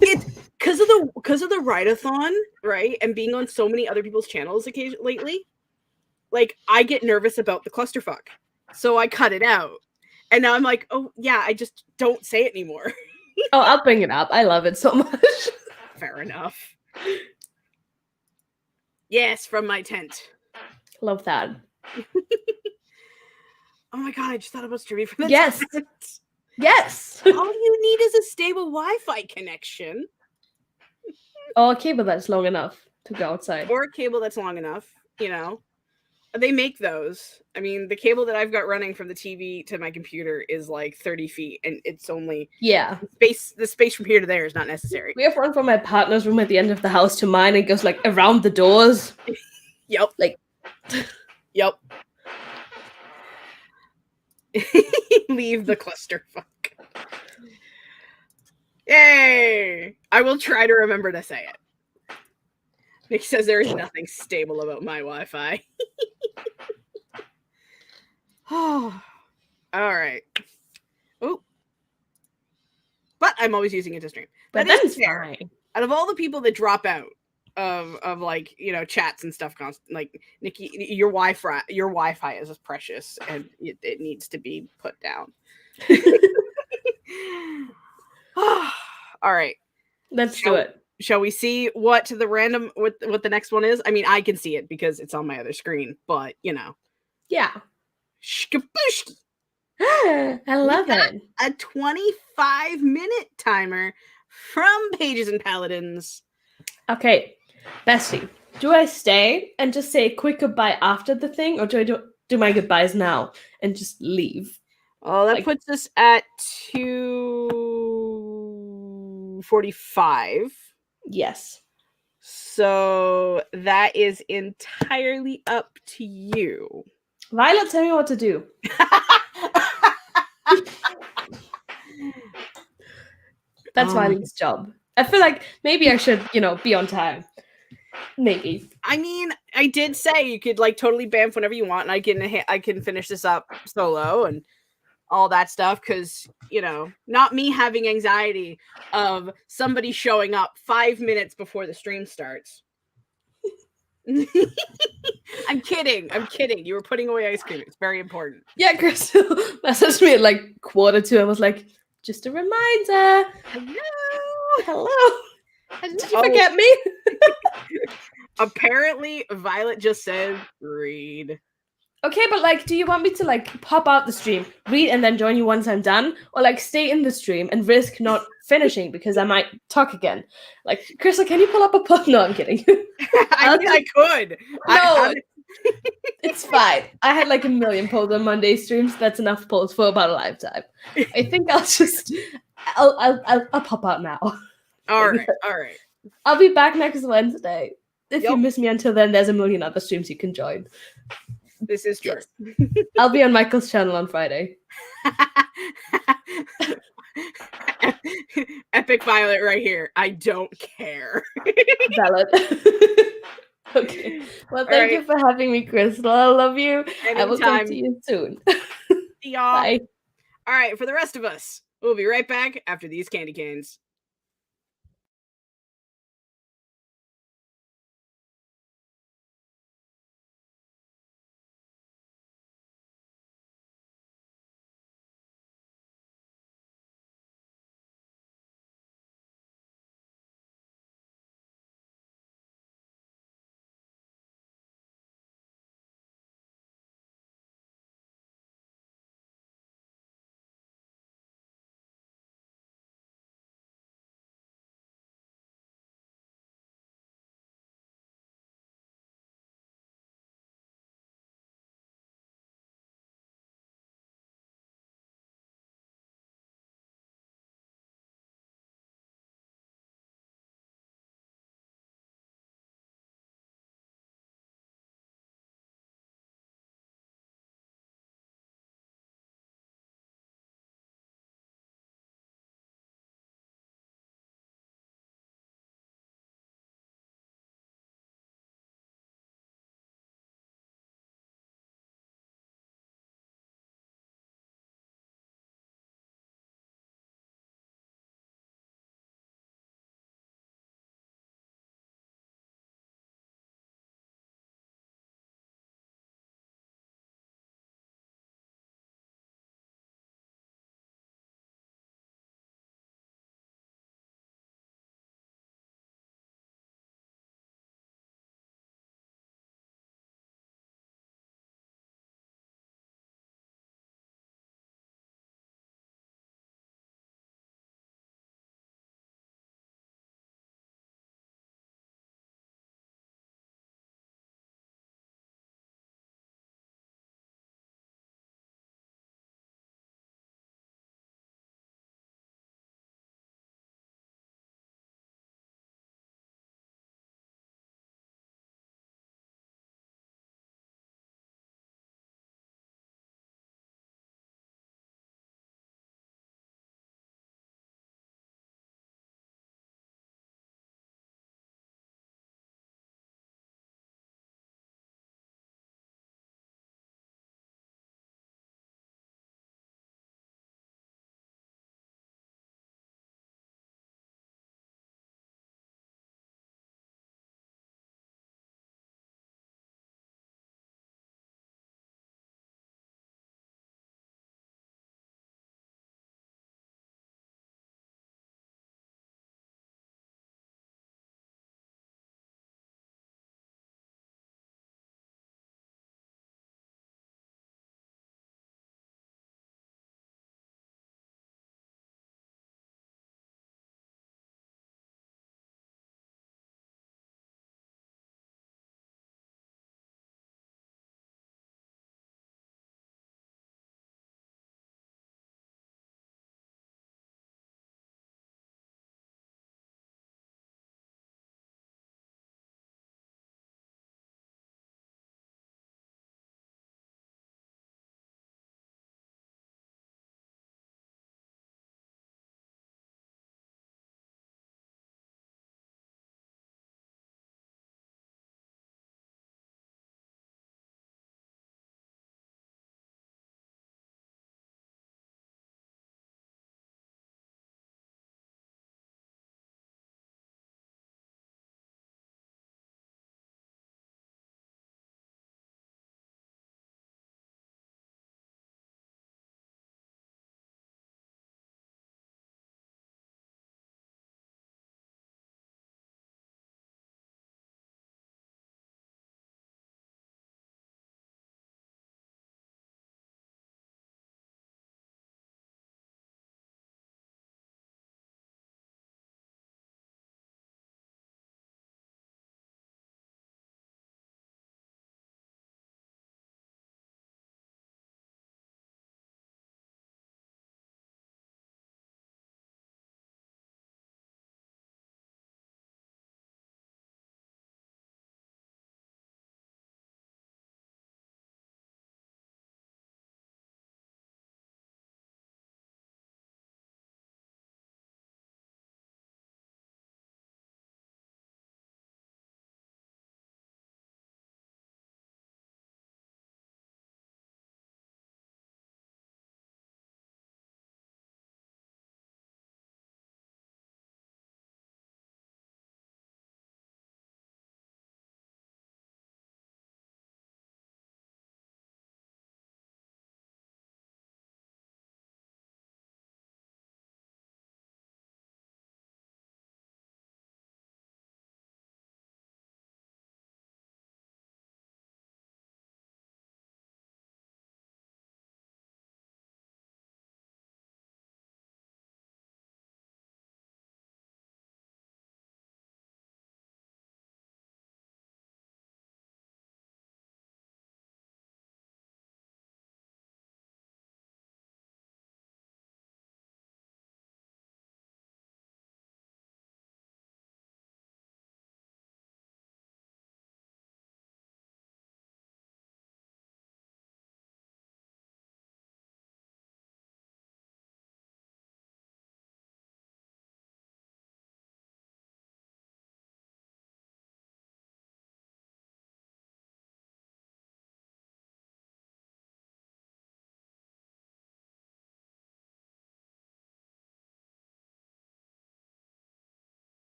It's because of the write-a-thon, right? And being on so many other people's channels lately, like I get nervous about the clusterfuck, so I cut it out. And now I'm like, oh yeah, I just don't say it anymore. Oh, I'll bring it up. I love it so much. Fair enough. Yes, from my tent. Love that. Oh my god, I just thought about streaming from the Yes. tablet. Yes. All you need is a stable Wi-Fi connection. Or a cable that's long enough to go outside. Or a cable that's long enough, you know. They make those. I mean, the cable that I've got running from the TV to my computer is like 30 feet, and it's only the space from here to there is not necessary. We have one from my partner's room at the end of the house to mine. It goes like around the doors. Yep. Like, yep. Leave the clusterfuck. Yay! I will try to remember to say it. Nick says there is nothing stable about my Wi-Fi. Oh, all right. Oh, but I'm always using it to stream. But that is fair. Fine. Out of all the people that drop out of like chats and stuff, like Nikki, your Wi-Fi is precious and it needs to be put down. All right, let's do it. Shall we see what the next one is? I mean, I can see it because it's on my other screen, but yeah. Shkabushki. I love it. A 25-minute timer from Pages and Paladins. Okay, Bestie, do I stay and just say a quick goodbye after the thing, or do I do my goodbyes now and just leave? Oh, that puts us at 2:45. Yes. So that is entirely up to you. Violet, tell me what to do. That's Violet's job. I feel like maybe I should, be on time. Maybe. I mean, I did say you could like totally bamf whenever you want, and I can finish this up solo and all that stuff, because not me having anxiety of somebody showing up 5 minutes before the stream starts. I'm kidding. You were putting away ice cream. It's very important. Yeah, Crystal messaged me at like 1:45 and was like, just a reminder. Hello. Did you forget me? Apparently, Violet just said read. Okay, but like, do you want me to like pop out the stream, read, and then join you once I'm done? Or like stay in the stream and risk not finishing because I might talk again? Like, Crystal, can you pull up a poll? No, I'm kidding. I could. No, it's fine. I had like 1 million polls on Monday streams. That's enough polls for about a lifetime. I think I'll pop out now. All right. I'll be back next Wednesday. If you miss me until then, there's 1 million other streams you can join. This is true. Yes. I'll be on Michael's channel on Friday. Epic Violet right here. I don't care. Valid. Okay. Well, thank you for having me, Crystal. I love you. Anytime. I will talk to you soon. See y'all. Bye. All right, for the rest of us, we'll be right back after these candy canes.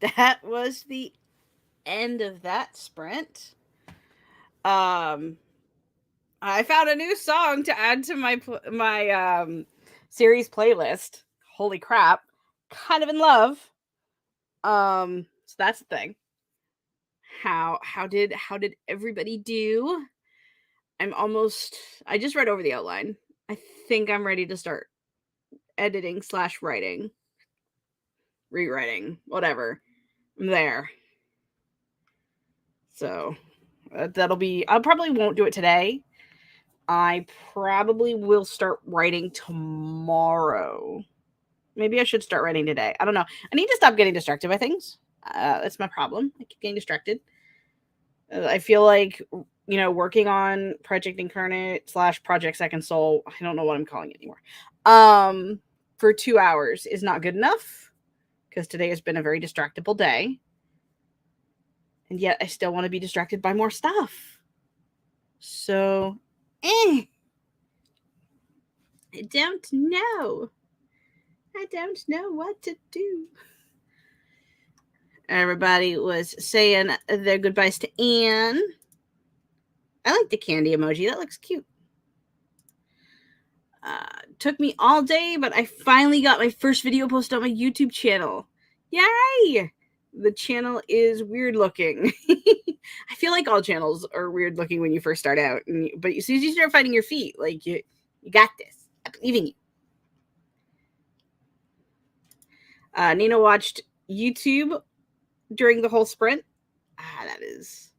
that was the end of that sprint. I found a new song to add to my series playlist. Holy crap. Kind of in love. So that's the thing. How did everybody do? I just read over the outline. I think I'm ready to start editing / writing. Rewriting, whatever. I'm there. So that'll be, I probably won't do it today. I probably will start writing tomorrow. Maybe I should start writing today. I don't know. I need to stop getting distracted by things. That's my problem. I keep getting distracted. I feel like, working on Project Incarnate / Project Second Soul, I don't know what I'm calling it anymore, for 2 hours is not good enough, because today has been a very distractible day. And yet I still want to be distracted by more stuff. So, I don't know. I don't know what to do. Everybody was saying their goodbyes to Anne. I like the candy emoji. That looks cute. Took me all day, but I finally got my first video posted on my YouTube channel. Yay! The channel is weird looking. I feel like all channels are weird looking when you first start out, but as soon as you start finding your feet, like you got this. I believe in you. Nina watched YouTube during the whole sprint. That is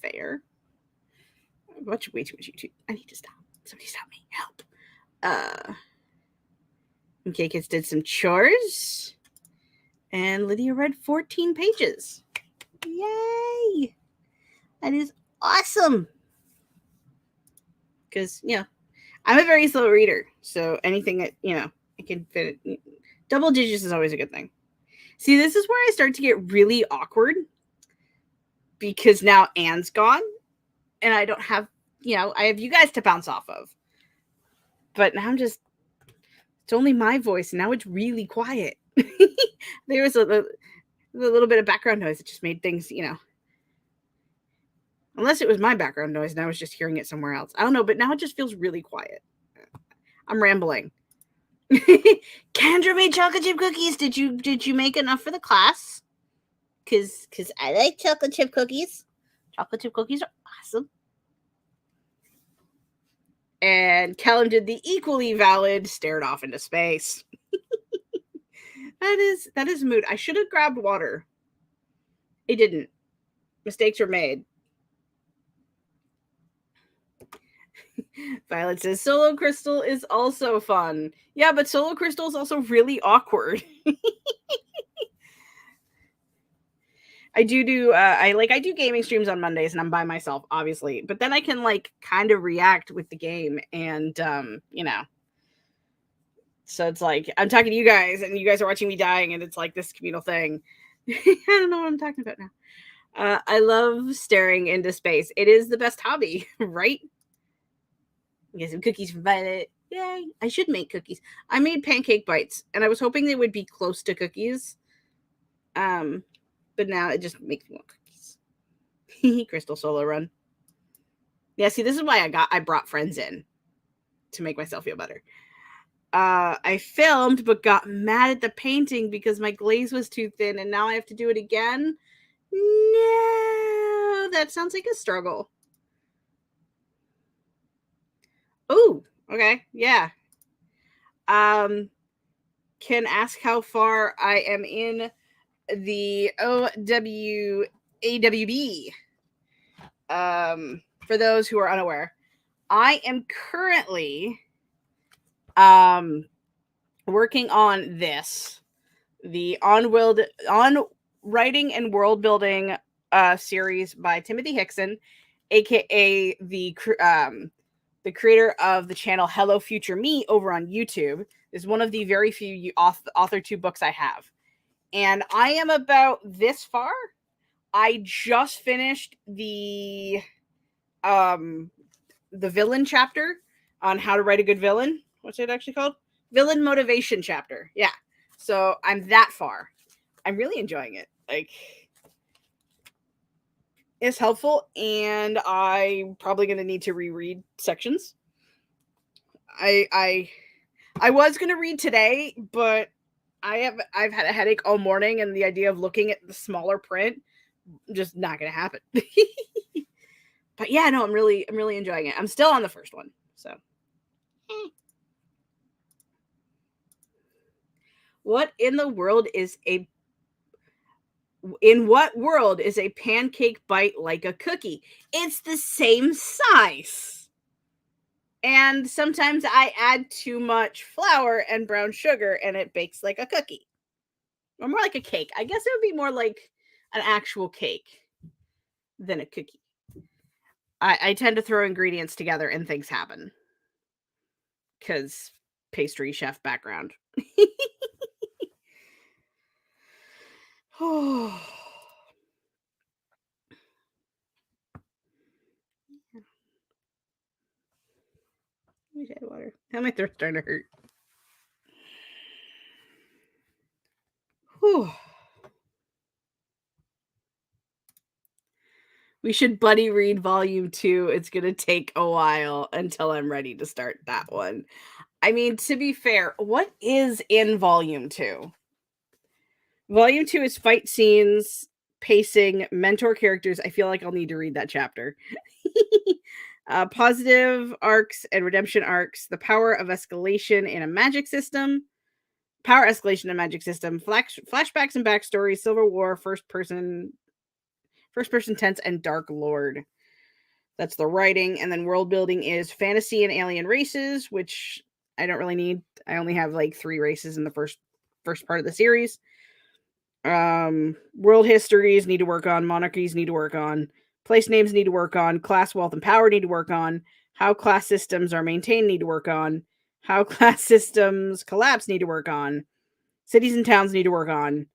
fair. I watch way too much YouTube. I need to stop. Somebody stop me. Help. Okay, kids did some chores. And Lydia read 14 pages. Yay! That is awesome. Because, I'm a very slow reader. So anything that, I can fit it. Double digits is always a good thing. See, this is where I start to get really awkward. Because now Anne's gone. And I don't have, I have you guys to bounce off of. But now it's only my voice. And now it's really quiet. There was a little bit of background noise that just made things, unless it was my background noise and I was just hearing it somewhere else. I don't know, but now it just feels really quiet. I'm rambling. Kendra made chocolate chip cookies. Did you make enough for the class? Cause I like chocolate chip cookies. Chocolate chip cookies are awesome. And Callum did the equally valid stared off into space. That is mood. I should have grabbed water. I didn't. Mistakes were made. Violet says Solo Crystal is also fun. Yeah, but Solo Crystal is also really awkward. I do gaming streams on Mondays and I'm by myself, obviously. But then I can kind of react with the game and So it's like I'm talking to you guys and you guys are watching me dying and it's like this communal thing. I don't know what I'm talking about now. I love staring into space. It is the best hobby, right? Get some cookies from Violet. Yay. I should make cookies. I made pancake bites and I was hoping they would be close to cookies. But now it just makes me want cookies. Crystal Solo Run. Yeah, see, this is why I brought friends in to make myself feel better. I filmed but got mad at the painting because my glaze was too thin and now I have to do it again. No, that sounds like a struggle. Oh, okay, yeah. Can ask how far I am in the AWB. For those who are unaware, I am currently working on this, the on writing and world building series by Timothy Hickson, aka the creator of the channel Hello Future Me over on YouTube. This is one of the very few author 2 books I have. And I am about this far. I just finished the villain chapter on how to write a good villain. What's it actually called? Villain motivation chapter. Yeah. So I'm that far. I'm really enjoying it. like is helpful, and I'm probably going to need to reread sections. I was going to read today, but I've had a headache all morning, and the idea of looking at the smaller print just not going to happen. But yeah, no, I'm really enjoying it. I'm still on the first one, so. What in the world is a In what world is a pancake bite like a cookie? It's the same size. And sometimes I add too much flour and brown sugar and it bakes like a cookie. Or more like a cake. I guess it would be more like an actual cake than a cookie. I tend to throw ingredients together and things happen. Because pastry chef background. Oh. Let me add water. Now my throat's starting to hurt. Whew. We should buddy read volume 2. It's going to take a while until I'm ready to start that one. I mean, to be fair, what is in volume 2? Volume 2 is fight scenes, pacing, mentor characters. I feel like I'll need to read that chapter. Positive arcs and redemption arcs, the power of escalation in a magic system, power escalation in a magic system, flashbacks and backstories, Civil War, first person tense, and Dark Lord. That's the writing. And then world building is fantasy and alien races, which I don't really need. I only have like 3 races in the first part of the series. World histories need to work on, monarchies need to work on, place names need to work on, class, wealth, and power need to work on, how class systems are maintained need to work on, how class systems collapse need to work on, cities and towns need to work on,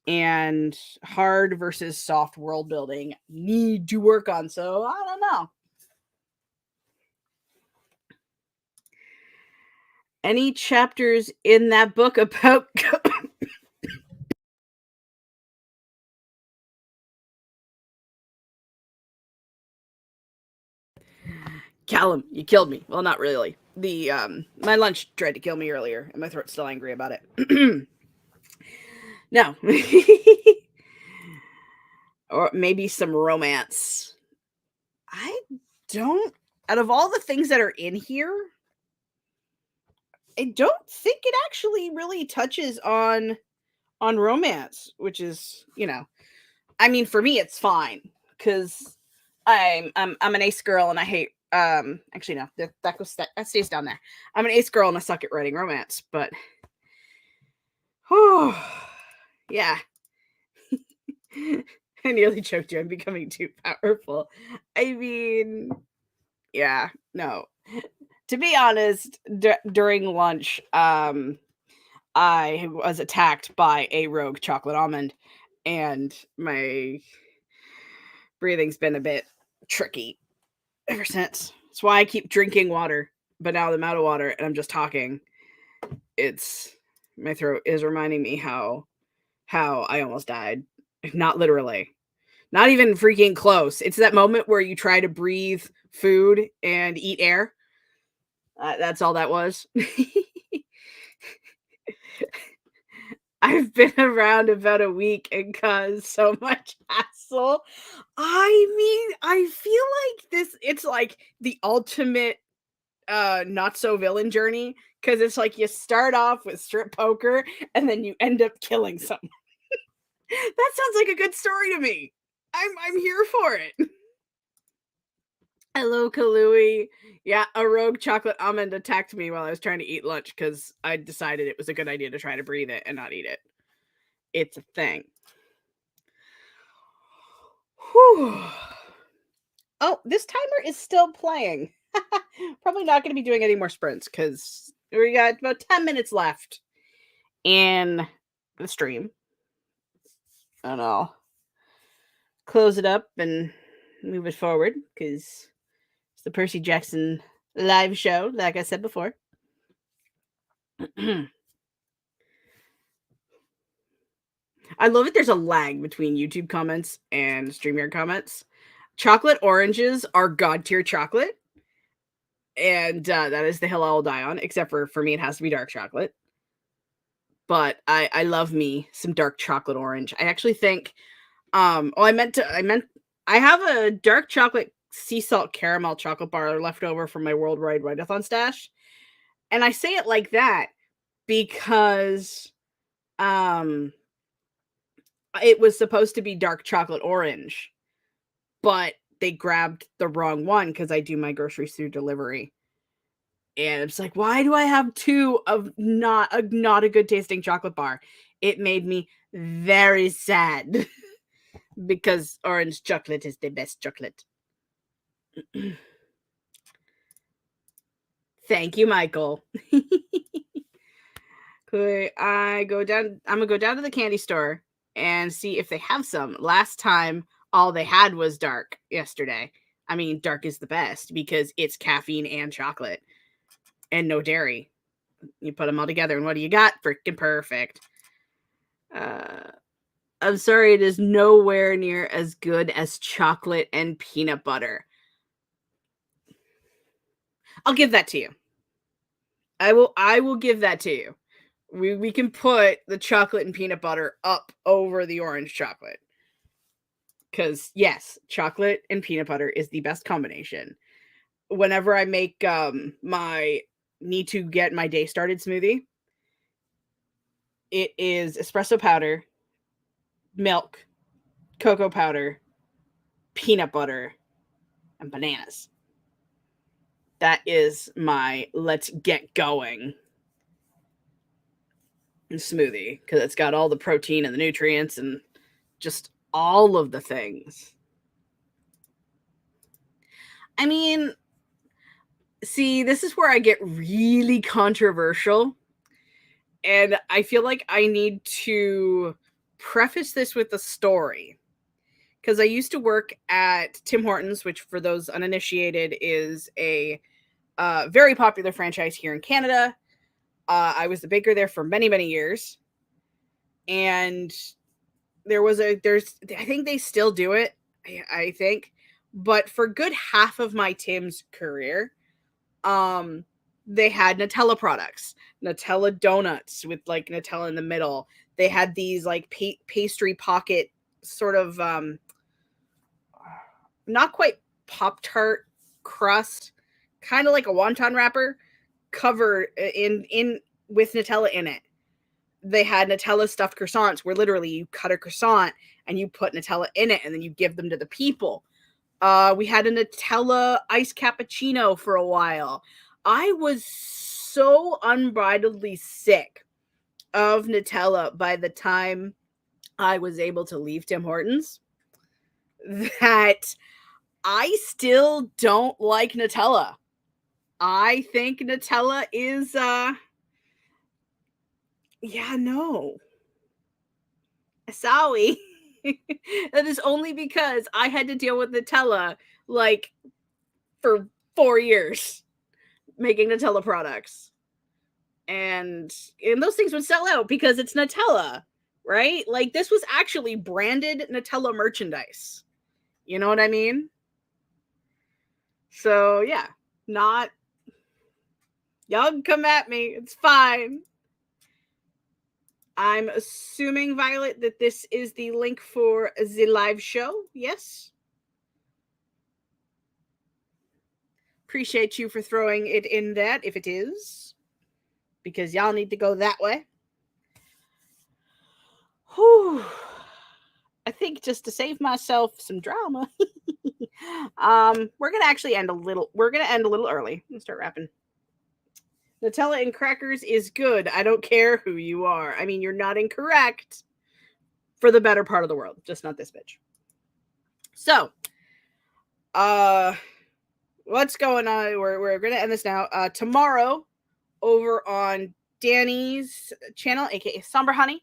and hard versus soft world building need to work on. So I don't know. Any chapters in that book about Callum, you killed me. Well, not really. The my lunch tried to kill me earlier, and my throat's still angry about it. No. Or maybe some romance. I don't. Out of all the things that are in here, I don't think it actually really touches on romance, which is, I mean, for me it's fine because I'm an ace girl and I hate actually no, that stays down there. I'm an ace girl and I suck at writing romance, but yeah. I nearly choked you. I'm becoming too powerful. I mean, yeah, no. To be honest, during lunch, I was attacked by a rogue chocolate almond, and my breathing's been a bit tricky ever since. That's why I keep drinking water. But now that I'm out of water and I'm just talking, my throat is reminding me how I almost died. Not literally. Not even freaking close. It's that moment where you try to breathe food and eat air. That's all that was. I've been around about a week and caused so much hassle. I mean, I feel like it's like the ultimate not so villain journey, because it's like you start off with strip poker and then you end up killing someone. That sounds like a good story to me. I'm here for it. Hello, Kalui. Yeah, a rogue chocolate almond attacked me while I was trying to eat lunch because I decided it was a good idea to try to breathe it and not eat it. It's a thing. Whew. Oh, this timer is still playing. Probably not going to be doing any more sprints because we got about 10 minutes left in the stream. And I'll close it up and move it forward because it's the Percy Jackson live show, like I said before. I love it. There's a lag between YouTube comments and StreamYard comments. Chocolate oranges are god tier chocolate. And that is the hill I will die on, except for me, it has to be dark chocolate. But I love me some dark chocolate orange. I actually think, I have a dark chocolate sea salt caramel chocolate bar left over from my Worldwide Write-a-thon stash. And I say it like that because it was supposed to be dark chocolate orange, but they grabbed the wrong one because I do my groceries through delivery. And it's like, why do I have two of not a good tasting chocolate bar? It made me very sad because orange chocolate is the best chocolate. Thank you, Michael. Okay, I'm gonna go down to the candy store and see if they have some. Last time, all they had was dark yesterday. I mean, dark is the best because it's caffeine and chocolate and no dairy. You put them all together, and what do you got? Freaking perfect. I'm sorry, it is nowhere near as good as chocolate and peanut butter. I'll give that to you. I will give that to you. We can put the chocolate and peanut butter up over the orange chocolate. Because, yes, chocolate and peanut butter is the best combination. Whenever I make my need to get my day started smoothie, it is espresso powder, milk, cocoa powder, peanut butter, and bananas. That is my let's get going smoothie because it's got all the protein and the nutrients and just all of the things. I mean, see, this is where I get really controversial. And I feel like I need to preface this with a story. Because I used to work at Tim Hortons, which, for those uninitiated, is a very popular franchise here in Canada. I was the baker there for many, many years. And I think they still do it, I think. But for good half of my Tim's career, they had Nutella products, Nutella donuts with like Nutella in the middle. They had these like pastry pocket sort of not quite Pop-Tart crust, kind of like a wonton wrapper covered in with Nutella in it. They had Nutella stuffed croissants where literally you cut a croissant and you put Nutella in it and then you give them to the people. We had a Nutella iced cappuccino for a while. I was so unbridledly sick of Nutella by the time I was able to leave Tim Hortons that I still don't like Nutella. I think Nutella is no. Sorry. That is only because I had to deal with Nutella like for 4 years making Nutella products. And those things would sell out because it's Nutella, right? Like this was actually branded Nutella merchandise. You know what I mean? So yeah, not y'all can come at me. It's fine. I'm assuming, Violet, that this is the link for the live show. Yes? Appreciate you for throwing it in that if it is. Because y'all need to go that way. Whew. I think just to save myself some drama, we're gonna actually end a little early. Let's start wrapping. Nutella and crackers is good. I don't care who you are. I mean, you're not incorrect for the better part of the world, just not this bitch. So, what's going on? We're gonna end this now. Tomorrow, over on Danny's channel, aka Somberhoney,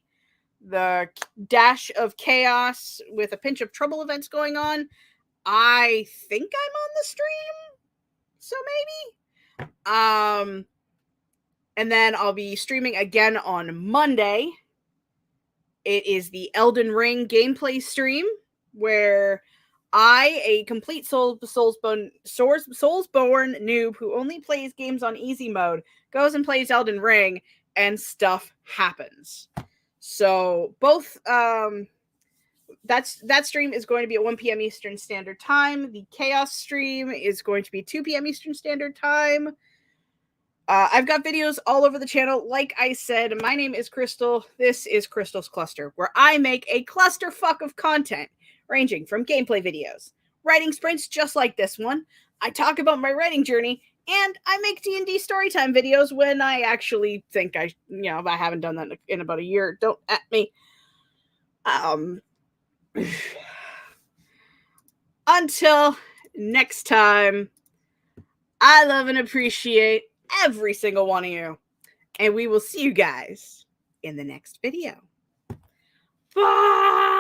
the dash of chaos with a pinch of trouble events going on. I think I'm on the stream, so maybe. And then I'll be streaming again on Monday. It is the Elden Ring gameplay stream where I, a complete Soulsborne noob who only plays games on easy mode, goes and plays Elden Ring, and stuff happens. So both that stream is going to be at 1 p.m. Eastern Standard Time. The Chaos stream is going to be 2 p.m. Eastern Standard Time. I've got videos all over the channel. Like I said, my name is Crystal. This is Crystal's Cluster, where I make a clusterfuck of content, ranging from gameplay videos, writing sprints just like this one. I talk about my writing journey, and I make D&D storytime videos when I actually think I haven't done that in about a year. Don't at me. Until next time, I love and appreciate every single one of you, and we will see you guys in the next video. Bye!